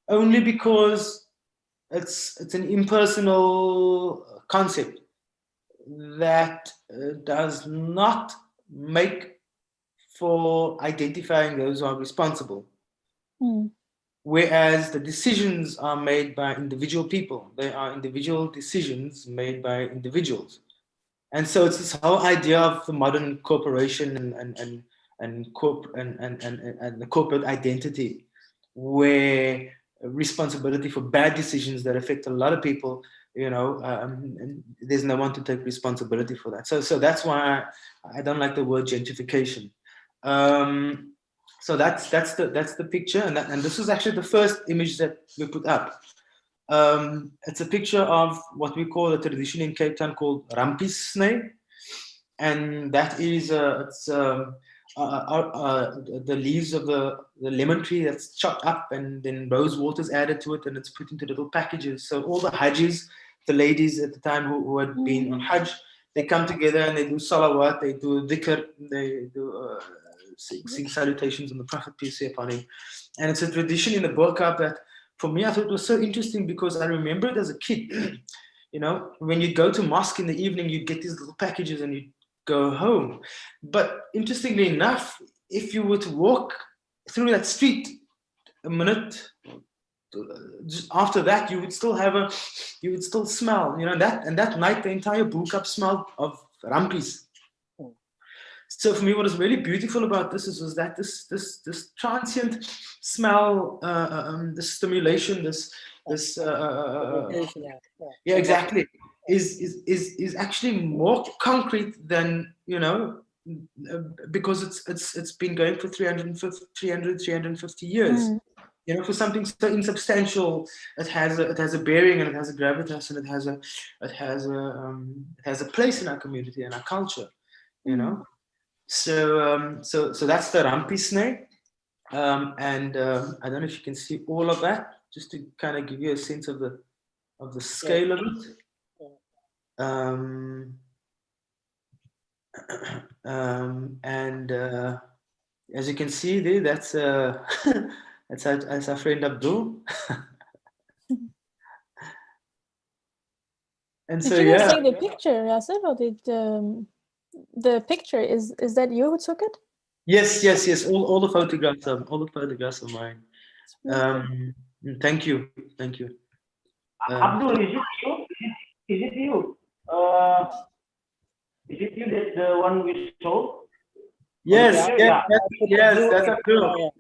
only because it's an impersonal concept that does not make for identifying those who are responsible. whereas the decisions are made by individual people. They are individual decisions made by individuals. And so it's this whole idea of the modern corporation and the corporate identity, where responsibility for bad decisions that affect a lot of people, and there's no one to take responsibility for that. So that's why I don't like the word gentrification. So that's the picture, and this is actually the first image that we put up. It's a picture of what we call a tradition in Cape Town called rampiesnee, and that is the leaves of the lemon tree that's chopped up, and then rose water is added to it, and it's put into little packages. So all the hajis, the ladies at the time who had been on hajj, they come together and they do salawat, they do dhikr, they do sing salutations on the Prophet, peace be upon him. And it's a tradition in the Burqa that, for me, I thought it was so interesting because I remember it as a kid. When you go to mosque in the evening, you get these little packages and you go home. But interestingly enough, if you were to walk through that street a minute just after that, you would still smell, and that night the entire Burqa smelled of rampies. So for me, what is really beautiful about this was that this transient smell, this stimulation, this yeah, exactly, is actually more concrete than, because it's been going for 350 years. For something so insubstantial, it has a bearing, and it has a gravitas, and it has a place in our community and our culture. So that's the rampiesnie, and I don't know if you can see all of that, just to kind of give you a sense of the scale of it. And as you can see there, that's that's our friend Abdul. And did so you guys yeah. take the picture, Yasser, or did the picture is that you who took it? Yes. All the photographs are mine. Thank you. Abdul, is it you? Is it you? Is it you that the one we saw? Yes, Yeah. yes, that's Abdul.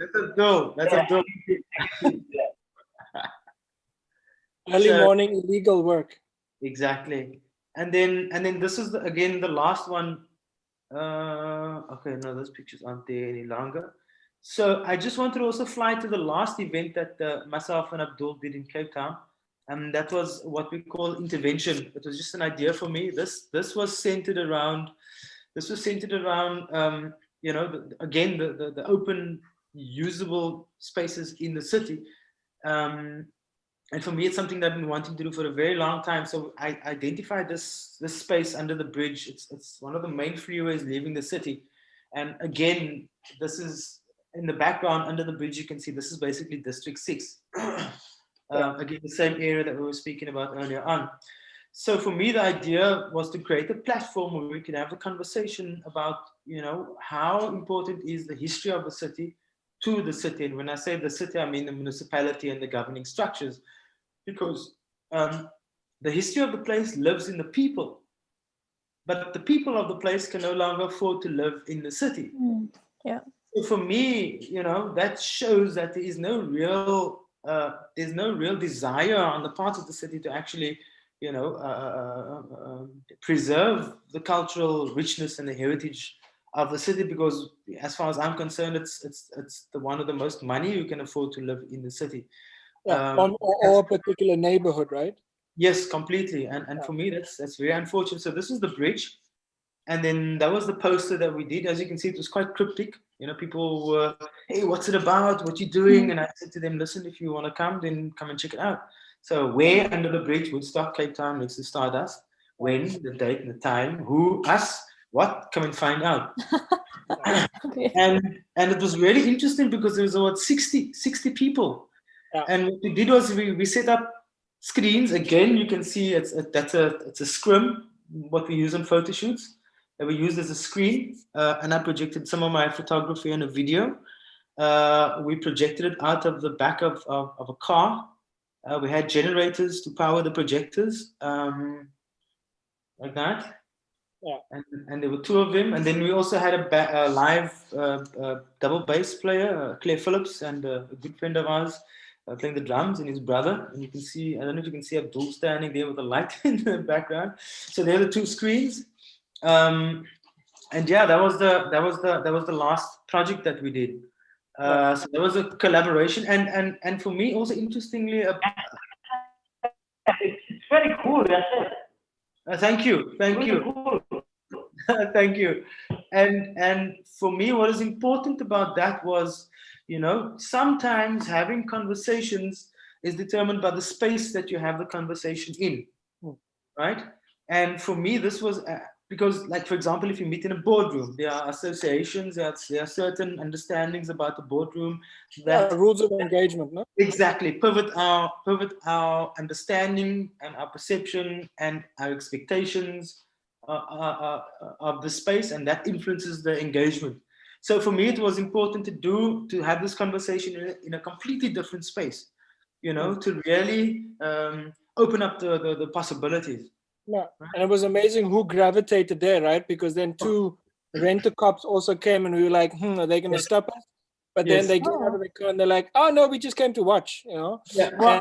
That's Abdul. Early morning illegal work. Exactly. And then this is again the last one. Okay, no, those pictures aren't there any longer. So I just wanted to also fly to the last event that myself and Abdul did in Cape Town, and that was what we call intervention. It was just an idea for me. This was centered around again the open, usable spaces in the city. And for me, it's something that I've been wanting to do for a very long time. So I identified this space under the bridge. It's one of the main freeways leaving the city. And again, this is in the background under the bridge. You can see this is basically District 6. Again, the same area that we were speaking about earlier on. So for me, the idea was to create a platform where we could have a conversation about, how important is the history of the city to the city. And when I say the city, I mean the municipality and the governing structures, because the history of the place lives in the people, but the people of the place can no longer afford to live in the city. Yeah. So for me, that shows that there is no real, there's no real desire on the part of the city to actually, preserve the cultural richness and the heritage of the city, because as far as I'm concerned, it's one of the most money you can afford to live in the city. Or a particular neighborhood, right? Yes, completely. And for me, that's very unfortunate. So this is the bridge, and then that was the poster that we did. As you can see, it was quite cryptic. People were, hey, what's it about? What you doing? And I said to them, listen, if you want to come, then come and check it out. So where under the bridge, Woodstock, Cape Town, next to Stardust. When, the date and the time, who, us, what, come and find out. Okay. And it was really interesting because there was about 60 people. Yeah. And what we did was we set up screens. Again, you can see it's a scrim, what we use on photo shoots, that we used as a screen. And I projected some of my photography and a video. We projected it out of the back of a car. We had generators to power the projectors, like that. Yeah. And there were 2 of them. And then we also had a live double bass player, Claire Phillips, and a good friend of ours playing the drums, and his brother. And you can see, I don't know if you can see Abdul standing there with a light in the background. So there are the 2 screens. And yeah, that was the last project that we did. So there was a collaboration, and for me also interestingly, it's very cool. Yes, thank you, really cool. thank you. And for me, what is important about that was, you know, sometimes having conversations is determined by the space that you have the conversation in, right? And for me, this was because, like, for example, if you meet in a boardroom, there are associations, there are certain understandings about the boardroom that rules of engagement, no? Exactly, pivot our understanding and our perception and our expectations of the space, and that influences the engagement. So for me, it was important to have this conversation in a completely different space, you know, to really open up the possibilities. Yeah, and it was amazing who gravitated there, right? Because then 2 rent-a-cops also came, and we were like, are they going to stop us? But then they get out of the car and they're like, oh no, we just came to watch, you know? Yeah, well,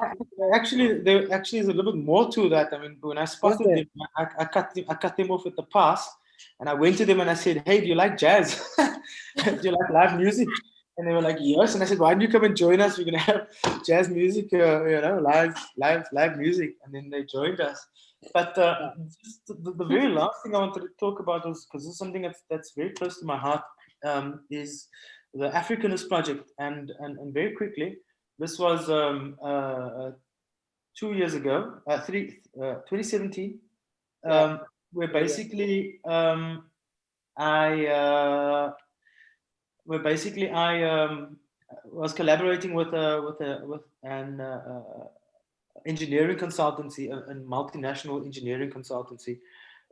actually, there actually is a little bit more to that. I mean, when I spotted them, I cut them off with the pass, and I went to them and I said, hey, do you like jazz? Do you like live music? And they were like, yes. And I said, why don't you come and join us? We're gonna have jazz music, you know, live music. And then they joined us. But just the very last thing I wanted to talk about was, because this is something that's very close to my heart, is the Africanist project. And very quickly, this was 2 years ago, 2017, where basically I was collaborating with an engineering consultancy, a multinational engineering consultancy,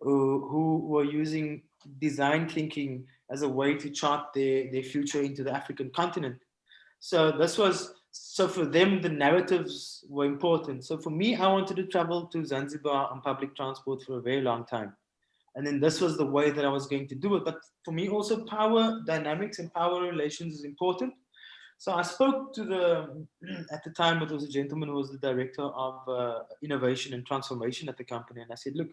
who were using design thinking as a way to chart their future into the African continent. So for them, the narratives were important. So for me, I wanted to travel to Zanzibar on public transport for a very long time. And then this was the way that I was going to do it. But for me, also power dynamics and power relations is important. So I spoke to at the time, it was a gentleman who was the director of innovation and transformation at the company. And I said, look,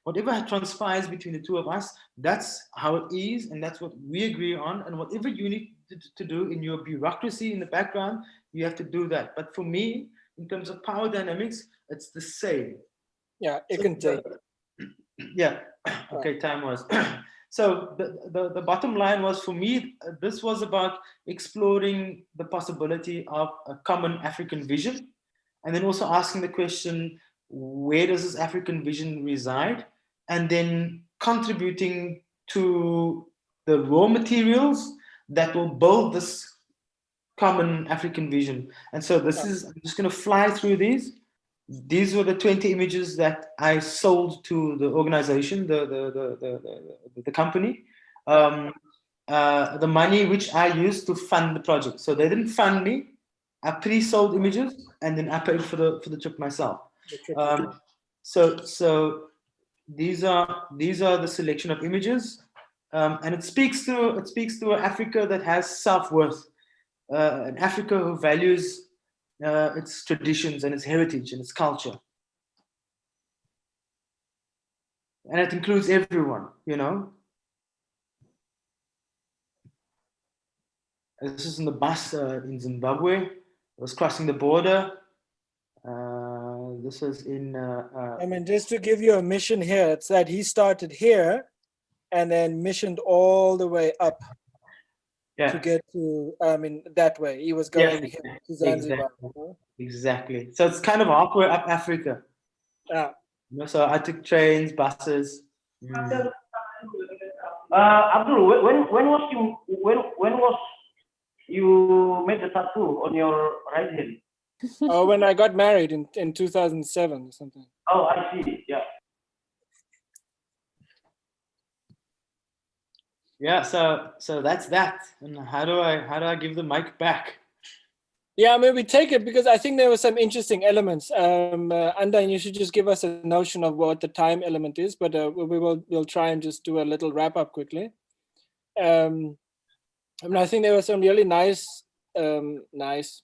whatever transpires between the 2 of us, that's how it is. And that's what we agree on. And whatever you need to do in your bureaucracy in the background, you have to do that. But for me, in terms of power dynamics, it's the same. Yeah, it can take. Yeah. Okay, time was. So the bottom line was, for me, this was about exploring the possibility of a common African vision, and then also asking the question, where does this African vision reside? And then contributing to the raw materials that will build this common African vision. And so this is, I'm just going to fly through these. These were the 20 images that I sold to the organization, the company. The money which I used to fund the project. So they didn't fund me. I pre-sold images, and then I paid for the trip myself. So these are the selection of images, and it speaks to Africa that has self-worth, an Africa who values its traditions and its heritage and its culture. And it includes everyone, you know. This is in the bus in Zimbabwe. I was crossing the border. This is in... I mean, just to give you a mission here, it's that he started here and then missioned all the way up. Yeah. To get to, I mean, that way. He was going here to Zanzibar. Exactly. So it's kind of halfway up Africa. Yeah. You know, so I took trains, buses. Abdul, when was you made the tattoo on your right hand? Oh, when I got married in 2007 or something. Oh, I see. Yeah. Yeah, so that's that. And how do I give the mic back? Yeah, maybe take it, because I think there were some interesting elements. Andan, you should just give us a notion of what the time element is, but we'll try and just do a little wrap up quickly. I mean, I think there were some really nice shitty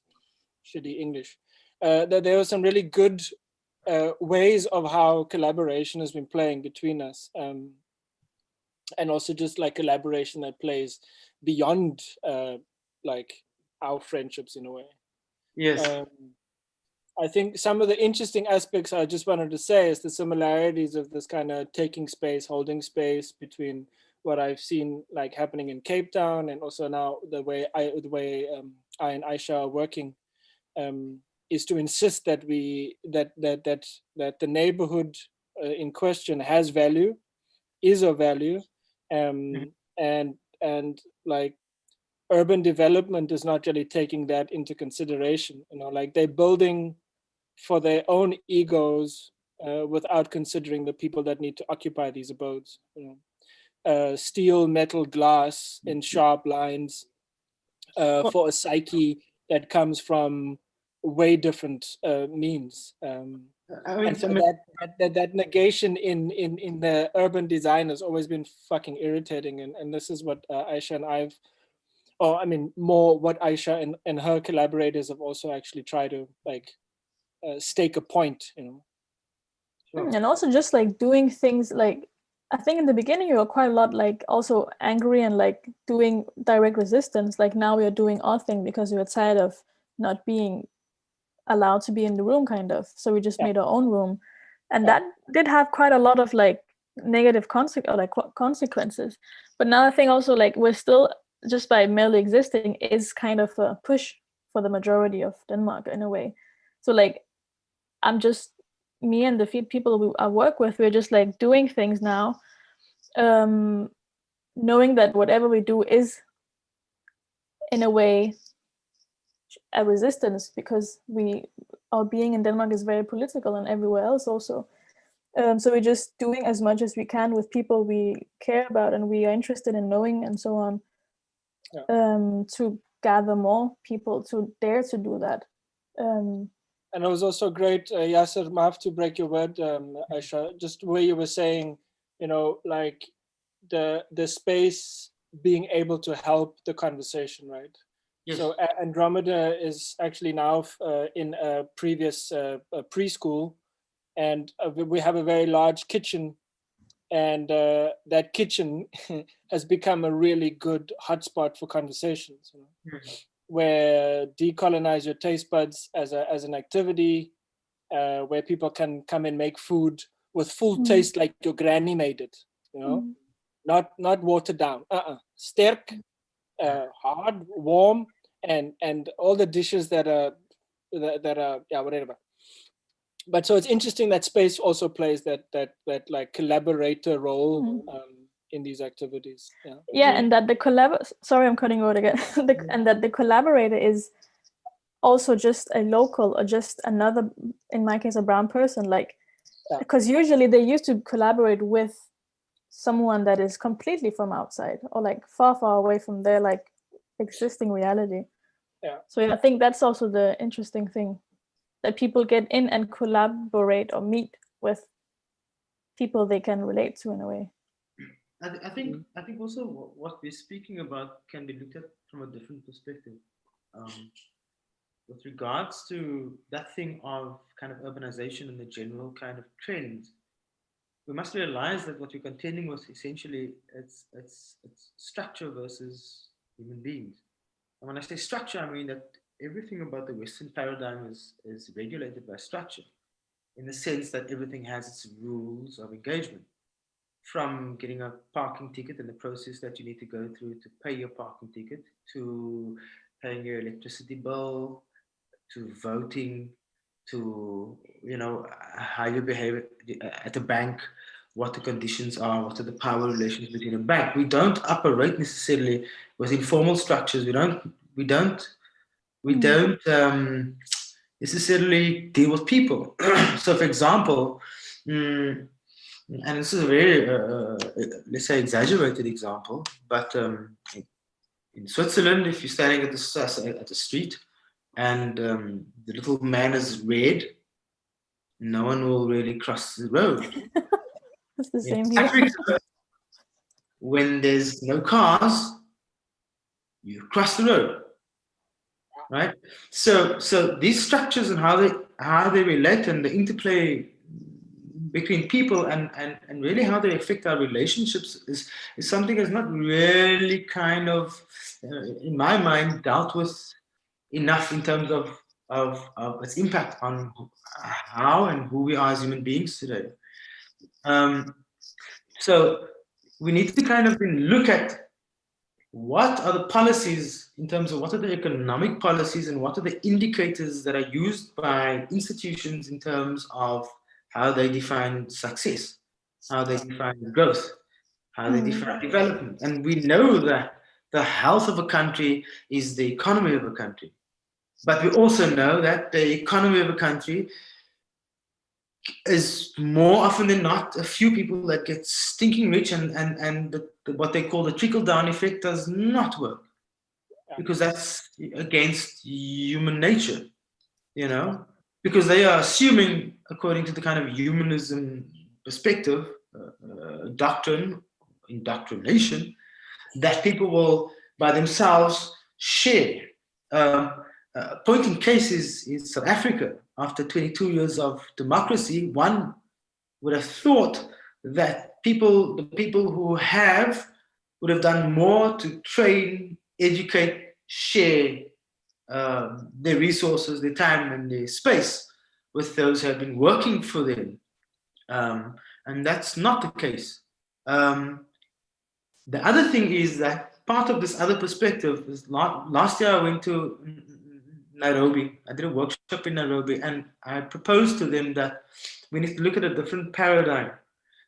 English. That there were some really good ways of how collaboration has been playing between us, and also just like collaboration that plays beyond like our friendships in a way. Yes. I think some of the interesting aspects I just wanted to say is the similarities of this kind of taking space, holding space between what I've seen like happening in Cape Town, and also now the way I and Aysha are working, is to insist that that the neighborhood in question has value, is of value, and like urban development is not really taking that into consideration. You know, like they're building for their own egos without considering the people that need to occupy these abodes. You know, steel, metal, glass in sharp lines for a psyche that comes from way different means. I mean, And so that negation in the urban design has always been fucking irritating, and this is what Aysha and more what Aysha and her collaborators have also actually tried to like stake a point, you know. Sure. And also just like doing things like, I think in the beginning you were quite a lot like also angry and like doing direct resistance. Like now we are doing our thing because we were tired of not being allowed to be in the room, kind of. So we just made our own room, and that did have quite a lot of like negative consequences. But now I think also like we're still, just by merely existing, is kind of a push for the majority of Denmark in a way. So like me and the people I work with, we're just like doing things now, knowing that whatever we do is in a way a resistance, because our being in Denmark is very political, and everywhere else also. So we're just doing as much as we can with people we care about and we are interested in knowing, and so on, to gather more people to dare to do that. And it was also great, Yasser, maaf to break your word, Aysha, just where you were saying, you know, like the space being able to help the conversation, right? Yes. So Andromeda is actually now in a previous preschool, and we have a very large kitchen, and that kitchen has become a really good hotspot for conversations, you know? Where decolonize your taste buds as an activity, where people can come and make food with full taste like your granny made it, you know, not watered down, sterk, hard, warm, and all the dishes that are whatever. But so it's interesting that space also plays that like collaborator role in these activities. And that the sorry, I'm cutting you out again. And that the collaborator is also just a local, or just another, in my case, a brown person, like, because usually they used to collaborate with someone that is completely from outside, or like far away from their like existing reality. So I think that's also the interesting thing, that people get in and collaborate or meet with people they can relate to in a way. I think also what we're speaking about can be looked at from a different perspective. With regards to that thing of kind of urbanization and the general kind of trends, we must realize that what we're contending with essentially it's structure versus human beings. And when I say structure, I mean that everything about the Western paradigm is regulated by structure, in the sense that everything has its rules of engagement. From getting a parking ticket and the process that you need to go through to pay your parking ticket, to paying your electricity bill, to voting, to, you know, how you behave at the bank, what the conditions are, what are the power relations between a bank. We don't operate necessarily with informal structures. We don't necessarily deal with people. So, for example, and this is a very, let's say, exaggerated example, but in Switzerland, if you're standing at the street and the little man is red, no one will really cross the road. It's the same In here. Africa, when there's no cars, you cross the road, right? So these structures and how they relate and the interplay between people and really how they affect our relationships is something that's not really kind of, in my mind, dealt with enough in terms of its impact on how and who we are as human beings today. So we need to kind of then look at what are the policies in terms of what are the economic policies and what are the indicators that are used by institutions in terms of how they define success, how they define growth, how they define development. And we know that the health of a country is the economy of a country. But we also know that the economy of a country is more often than not a few people that get stinking rich, and what they call the trickle-down effect does not work, because that's against human nature, you know, because they are assuming, according to the kind of humanism perspective, doctrine, indoctrination, that people will by themselves share. Point in case is South Africa. After 22 years of democracy, one would have thought that the people who would have done more to train, educate, share their resources, their time, and their space with those who have been working for them. And that's not the case. The other thing is that part of this other perspective is last year I went to Nairobi. I did a workshop in Nairobi, and I proposed to them that we need to look at a different paradigm.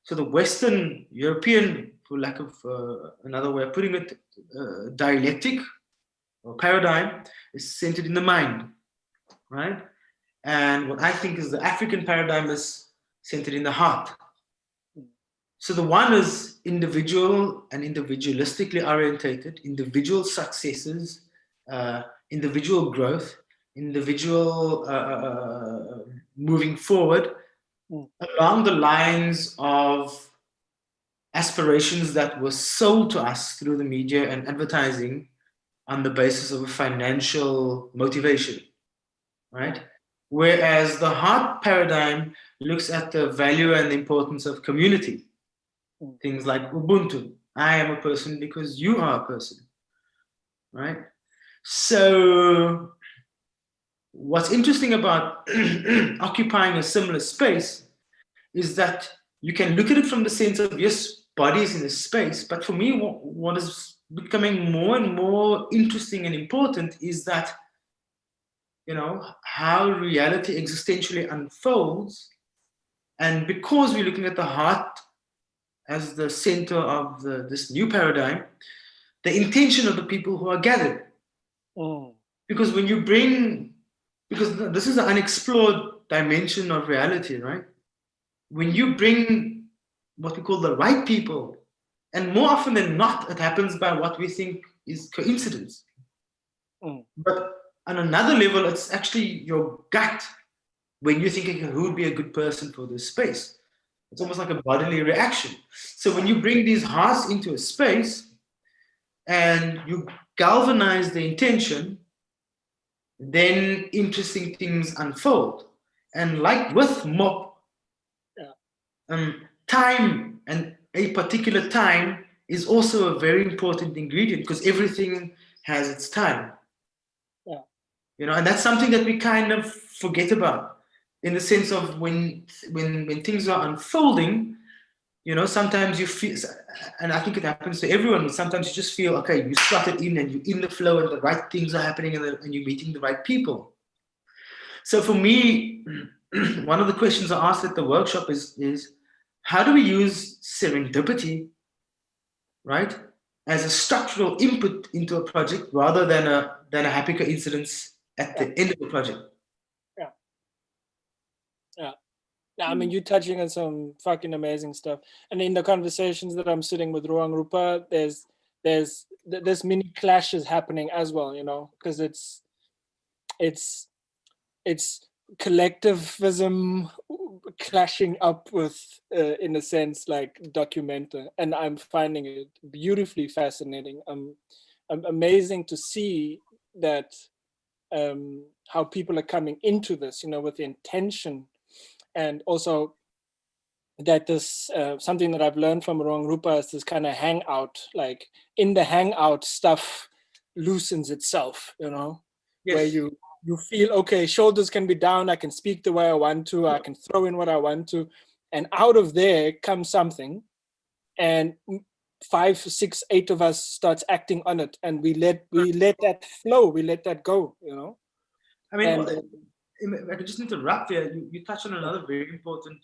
So the Western European, for lack of another way of putting it, dialectic or paradigm is centered in the mind, right? And what I think is the African paradigm is centered in the heart. So the one is individual and individualistically orientated, individual successes, individual growth, individual moving forward along the lines of aspirations that were sold to us through the media and advertising on the basis of a financial motivation, right? Whereas the heart paradigm looks at the value and the importance of community. Things like Ubuntu. I am a person because you are a person, right? So what's interesting about occupying a similar space is that you can look at it from the sense of, yes, bodies in a space, but for me, what is becoming more and more interesting and important is that, you know, how reality existentially unfolds. And because we're looking at the heart as the center of this new paradigm, the intention of the people who are gathered. Because when you because this is an unexplored dimension of reality, right? When you bring what we call the right people, and more often than not, it happens by what we think is coincidence. But on another level, it's actually your gut when you're thinking who would be a good person for this space. It's almost like a bodily reaction. So when you bring these hearts into a space and you galvanize the intention, then interesting things unfold. And like with MOP, time and a particular time is also a very important ingredient, because everything has its time. You know, and that's something that we kind of forget about, in the sense of when things are unfolding, you know, sometimes you feel, and I think it happens to everyone, sometimes you just feel, okay, you started in and you're in the flow and the right things are happening and you're meeting the right people. So for me, one of the questions I asked at the workshop is how do we use serendipity, right, as a structural input into a project rather than a happy coincidence at the end of the project? I mean, you're touching on some fucking amazing stuff. And in the conversations that I'm sitting with Ruang Rupa, there's mini clashes happening as well, you know, because it's collectivism clashing up with, in a sense, like documenta, and I'm finding it beautifully fascinating. Amazing to see that how people are coming into this, you know, with the intention. And also that this, something that I've learned from Ruang Rupa is this kind of hangout, like in the hangout stuff loosens itself, you know, Yes. where you feel, okay, shoulders can be down, I can speak the way I want to, I can throw in what I want to. And out of there comes something, and 5, 6, 8 of us starts acting on it, and we let that flow, we let that go, you know. I mean, And, I could just interrupt there. You touched on another very important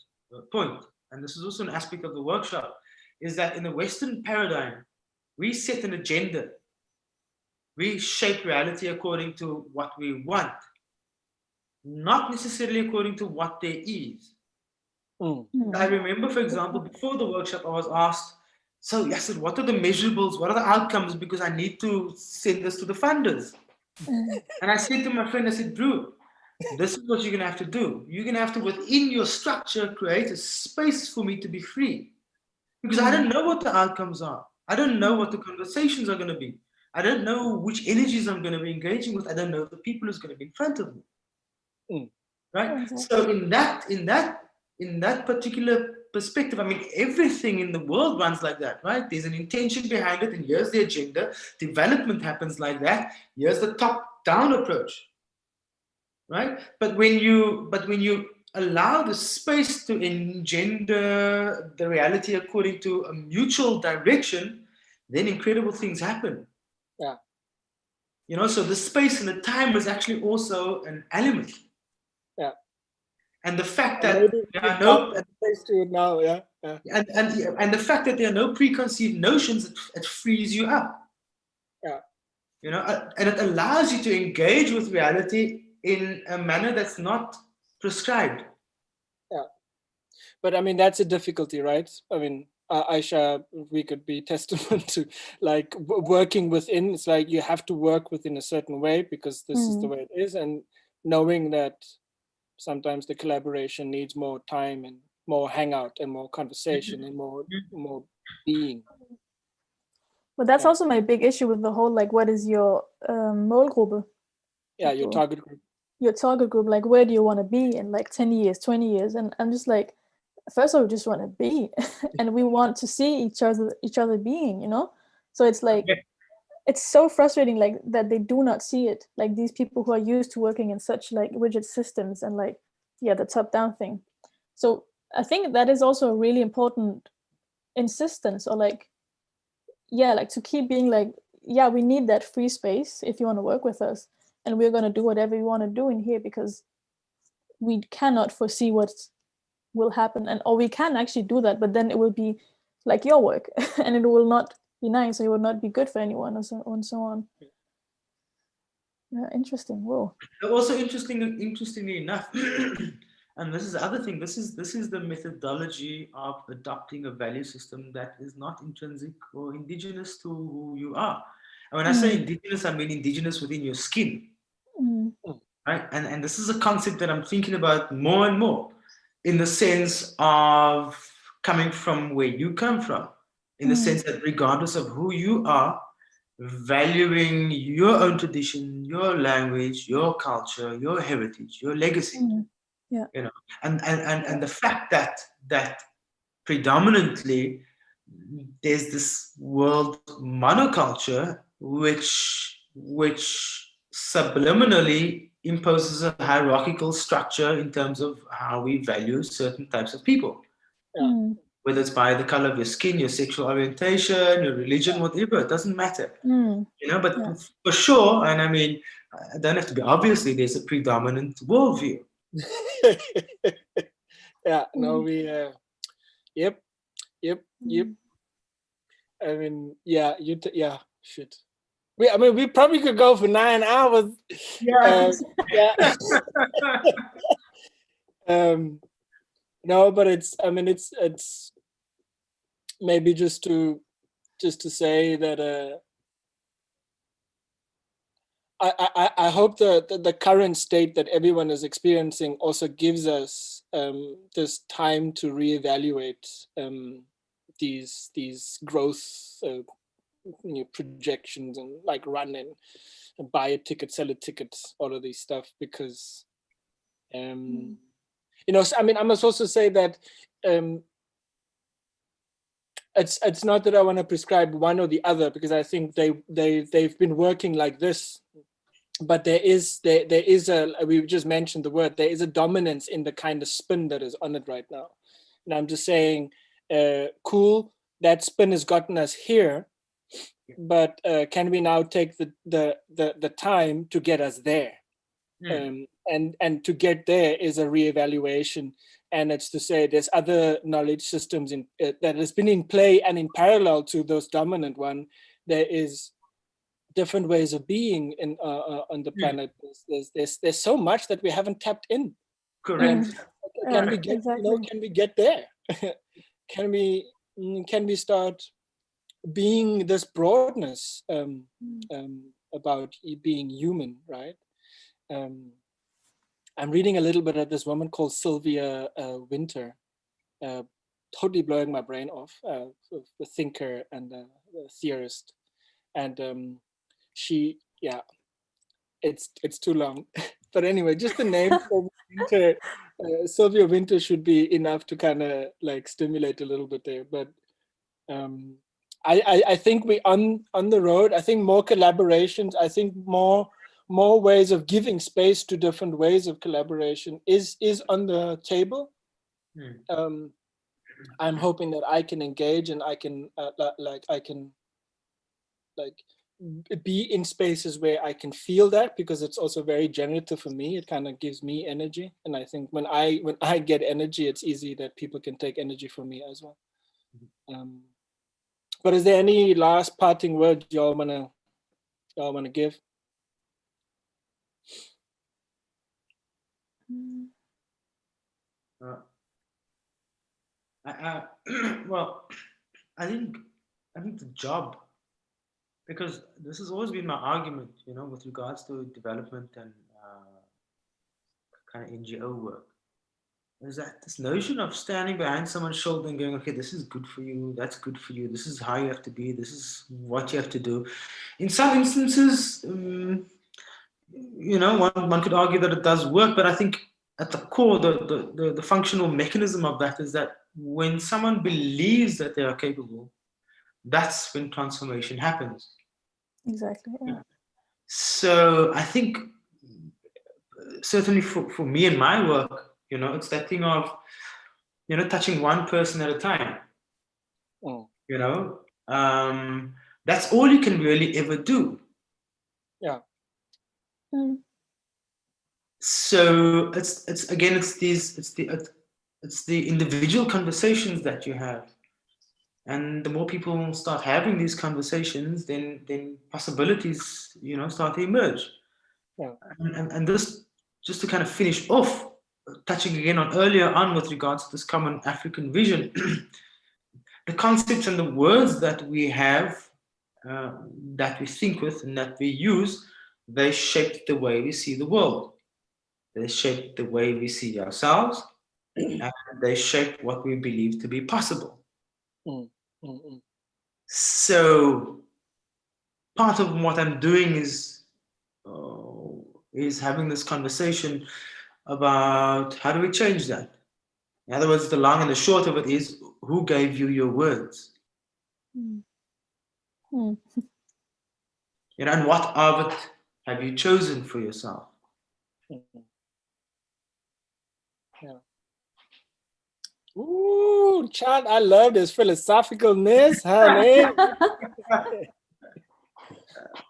point, and this is also an aspect of the workshop, is that in the Western paradigm, we set an agenda. We shape reality according to what we want, not necessarily according to what there is. I remember, for example, before the workshop, I was asked, so Yasser, what are the measurables? What are the outcomes? Because I need to send this to the funders. And I said to my friend, I said, Drew, this is what you're going to have to do. You're going to have to, within your structure, create a space for me to be free. Because I don't know what the outcomes are. I don't know what the conversations are going to be. I don't know which energies I'm going to be engaging with. I don't know the people who's going to be in front of me. Right? So in that particular perspective, I mean, everything in the world runs like that, right? There's an intention behind it, and here's the agenda. Development happens like that. Here's the top-down approach. Right? But when you allow the space to engender the reality according to a mutual direction, then incredible things happen. Yeah. You know, so the space and the time is actually also an element. Yeah. And the fact that there are no space to it now, yeah. And the fact that there are no preconceived notions, it frees you up. Yeah. You know, and it allows you to engage with reality in a manner that's not prescribed. Yeah. But I mean, that's a difficulty, right? I mean, Aysha, we could be testament to like working within. It's like you have to work within a certain way because this is the way it is, and knowing that sometimes the collaboration needs more time and more hangout and more conversation and more being. But that's also my big issue with the whole, like, what is your målgruppe? Yeah, your target group. Your target group, like, where do you want to be in like 10 years, 20 years? And I'm just like, first of all, we just want to be and we want to see each other being, you know? So it's like, it's so frustrating, like, that they do not see it. Like, these people who are used to working in such like rigid systems and like, yeah, the top-down thing. So I think that is also a really important insistence, or like, yeah, like to keep being like, yeah, we need that free space if you want to work with us. And we're going to do whatever we want to do in here because we cannot foresee what will happen. Or we can actually do that, but then it will be like your work and it will not be nice, or it will not be good for anyone, and so on. Yeah, interesting. Whoa. Also, interestingly enough, and this is the other thing, this is the methodology of adopting a value system that is not intrinsic or indigenous to who you are. And when I say indigenous, I mean indigenous within your skin. Right? And this is a concept that I'm thinking about more and more, in the sense of coming from where you come from, in the sense that regardless of who you are, valuing your own tradition, your language, your culture, your heritage, your legacy. Yeah. You know, and the fact that predominantly there's this world monoculture which subliminally imposes a hierarchical structure in terms of how we value certain types of people. Whether it's by the color of your skin, your sexual orientation, your religion, whatever, it doesn't matter. You know, but for sure, and I mean, I don't have to be, obviously there's a predominant worldview. Yeah, no, we, yep. I mean, yeah, shit. We probably could go for 9 hours. Yeah. Yeah. No, but it's, I mean, it's maybe just to say that I hope the current state that everyone is experiencing also gives us this time to reevaluate these growth projections, and like run and buy a ticket, sell a ticket, all of these stuff, because you know, I mean, I must also say that it's not that I want to prescribe one or the other, because I think they've been working like this, but there is a, we just mentioned the word, there is a dominance in the kind of spin that is on it right now. And I'm just saying, cool, that spin has gotten us here, but can we now take the time to get us there? And to get there is a reevaluation, and it's to say there's other knowledge systems in that has been in play, and in parallel to those dominant one, there is different ways of being in on the planet. There's so much that we haven't tapped in. Correct. Can we get, exactly. you know, can we get there? can we start being this broadness about being human, right? I'm reading a little bit of this woman called Sylvia Winter, totally blowing my brain off, a thinker and a theorist. And she, yeah, it's too long. But anyway, just the name Winter, Sylvia Winter should be enough to kind of like stimulate a little bit there. But I think we on the road. I think more collaborations. I think more ways of giving space to different ways of collaboration is on the table. I'm hoping that I can engage, and I can be in spaces where I can feel that, because it's also very generative for me. It kind of gives me energy, and I think when I get energy, it's easy that people can take energy from me as well. But is there any last parting word y'all wanna give? Well, I think the job, because this has always been my argument, you know, with regards to development and kind of NGO work, is that this notion of standing behind someone's shoulder and going, okay, this is good for you, that's good for you, this is how you have to be, this is what you have to do. In some instances, you know, one could argue that it does work, but I think at the core, the functional mechanism of that is that when someone believes that they are capable, that's when transformation happens. Exactly. Yeah. So I think certainly for me and my work, you know, it's that thing of, you know, touching one person at a time. You know, that's all you can really ever do. Yeah. So it's the individual conversations that you have, and the more people start having these conversations, then possibilities, you know, start to emerge. Yeah. And this, just to kind of finish off, touching again on earlier on with regards to this common African vision, the concepts and the words that we have, that we think with and that we use, they shape the way we see the world. They shape the way we see ourselves, and they shape what we believe to be possible. So part of what I'm doing is having this conversation about how do we change that. In other words, the long and the short of it is, who gave you your words? You know, and what of it have you chosen for yourself? Yeah. Ooh, Chad, I love this philosophicalness, honey.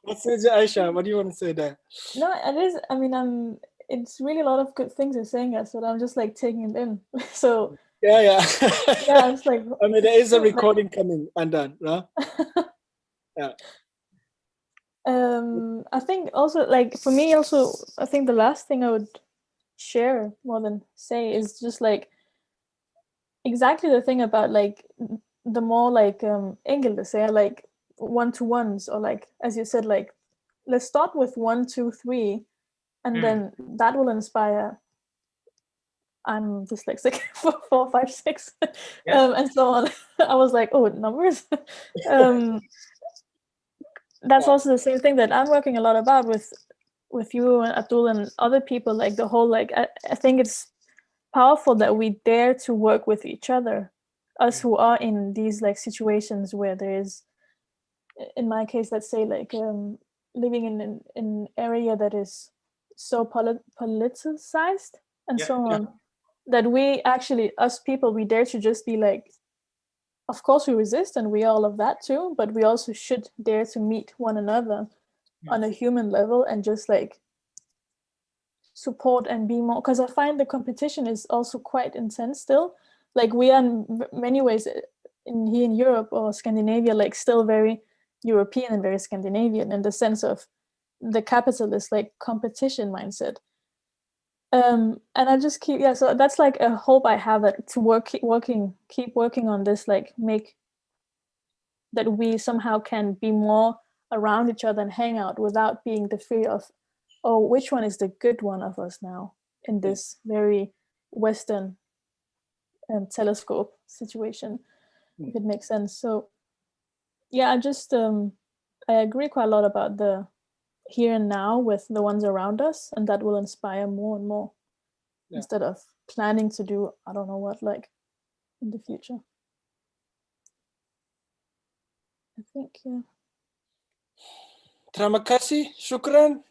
What says Aisha? What do you want to say there? No, it is. I mean, it's really a lot of good things you're saying, yes, but I'm just like taking it in. So yeah, yeah, it's like. I mean, there is a recording coming undone, right? Yeah. I think also, like, for me also, I think the last thing I would share more than say is just like, exactly the thing about like the more like enkelte sager, like one-to-ones, or like as you said, like let's start with 1, 2, 3, and then that will inspire. I'm dyslexic for 4, 5, 6, and so on. I was like, oh, numbers. That's also the same thing that I'm working a lot about with you and Abdul and other people. Like the whole like I think it's powerful that we dare to work with each other, us who are in these like situations where there is, in my case, let's say like living in an area that is so politicized and so on, that we actually, us people, we dare to just be like, of course we resist and we all of that too, but we also should dare to meet one another on a human level and just like support and be more, because I find the competition is also quite intense still. Like we are in many ways here in Europe or Scandinavia, like still very European and very Scandinavian in the sense of the capitalist like competition mindset. And I just keep, so that's like a hope I have, that to keep working on this, like make that we somehow can be more around each other and hang out without being the fear of, oh, which one is the good one of us now in this very Western telescope situation, if it makes sense. So yeah, I just I agree quite a lot about the here and now with the ones around us, and that will inspire more and more instead of planning to do I don't know what like in the future. I think Terima kasih, syukran.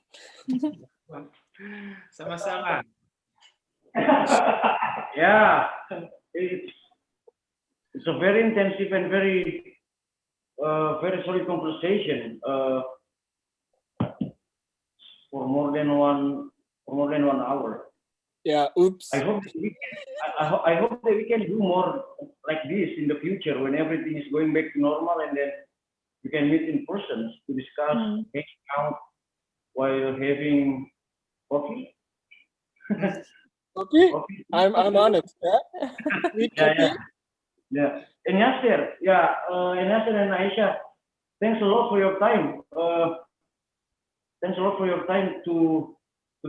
Sama-sama. Yeah, it's a very intensive and very solid conversation for more than 1 hour. Yeah, oops. I hope that we can do more like this in the future when everything is going back to normal, and then we can meet in person to discuss, hang out while having coffee. Okay, I'm on it. Yeah. Yeah. And Yasser, and Aisha, thanks a lot for your time. Thanks a lot for your time to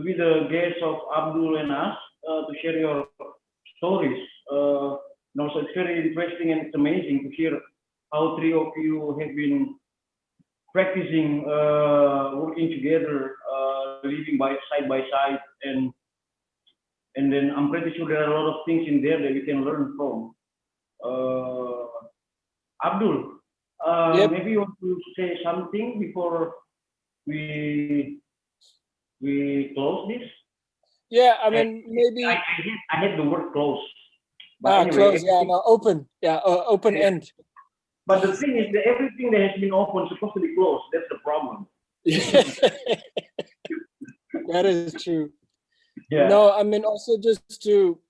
be the guest of Abdul and us, to share your stories. And also it's very interesting and it's amazing to hear how three of you have been practicing, working together, living side by side, and then I'm pretty sure there are a lot of things in there that we can learn from. Abdul, maybe you want to say something before we close this? Yeah, I mean, maybe I hate the word close. But anyway, close. Yeah, no, open. Yeah, open end. But the thing is that everything that has been open is supposed to be closed. That's the problem. That is true. Yeah. No, I mean also just to,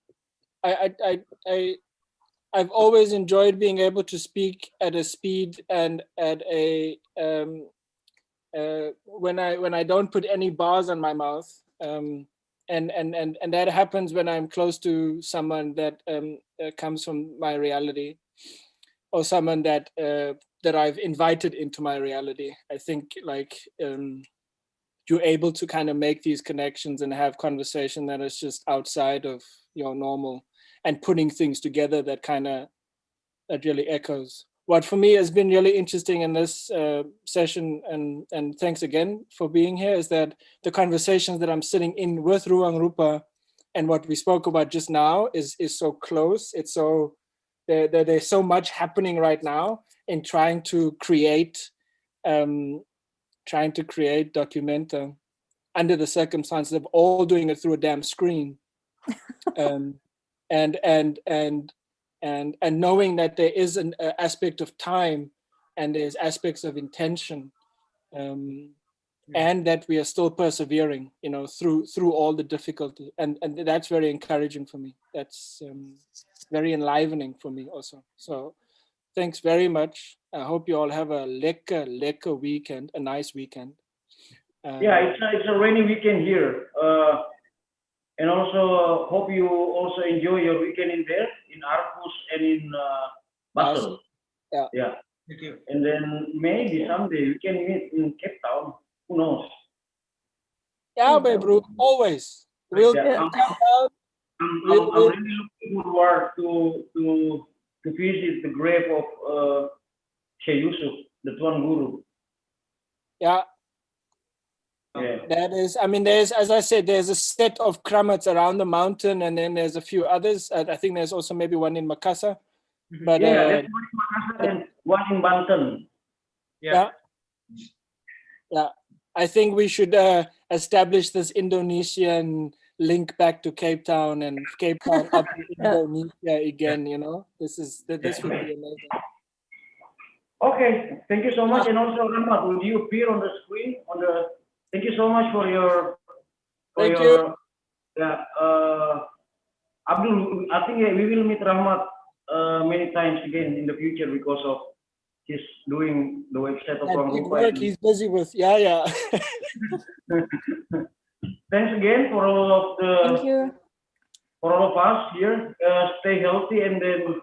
I've always enjoyed being able to speak at a speed and at a when I don't put any bars on my mouth, and that happens when I'm close to someone that comes from my reality, or someone that I've invited into my reality. I think like you're able to kind of make these connections and have conversation that is just outside of your normal, and putting things together that really echoes. What for me has been really interesting in this session, and thanks again for being here, is that the conversations that I'm sitting in with Ruang Rupa and what we spoke about just now is so close. It's so, there's so much happening right now in trying to create Documenta under the circumstances of all doing it through a damn screen. And knowing that there is an aspect of time and there's aspects of intention, and that we are still persevering, through all the difficulty, and that's very encouraging for me. That's very enlivening for me also. So thanks very much. I hope you all have a lekker weekend, a nice weekend. Yeah, it's a rainy weekend here. And also hope you also enjoy your weekend in there Aarhus and in Basel. Yeah. Yeah. Thank you. And then maybe someday we can meet in Cape Town. Who knows? Yeah, my bro, always. We'll Yeah, come out. I'm We'll- really looking forward to visit the grave of Sheikh Yusuf, the Tuan Guru. Yeah, Yeah. that is, I mean, there's, as I said, there's a set of kramats around the mountain, and then there's a few others. I think there's also maybe one in Makassar. But Yeah, there's one in Makassar and one in Banten. yeah. I think we should establish this Indonesian link back to Cape Town and Cape Town up to Indonesia again. You know, this would be amazing. Okay, thank you so much. And also, Rahmat, would you appear on the screen? Thank you so much for your. Thank you. Yeah, Abdul, I think we will meet Rahmat many times again in the future because of he's doing the website of That big Rupa. work he's busy with. Yeah. Thanks again for all of Thank you. for all of us here. Stay healthy and then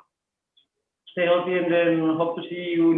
hope to see you in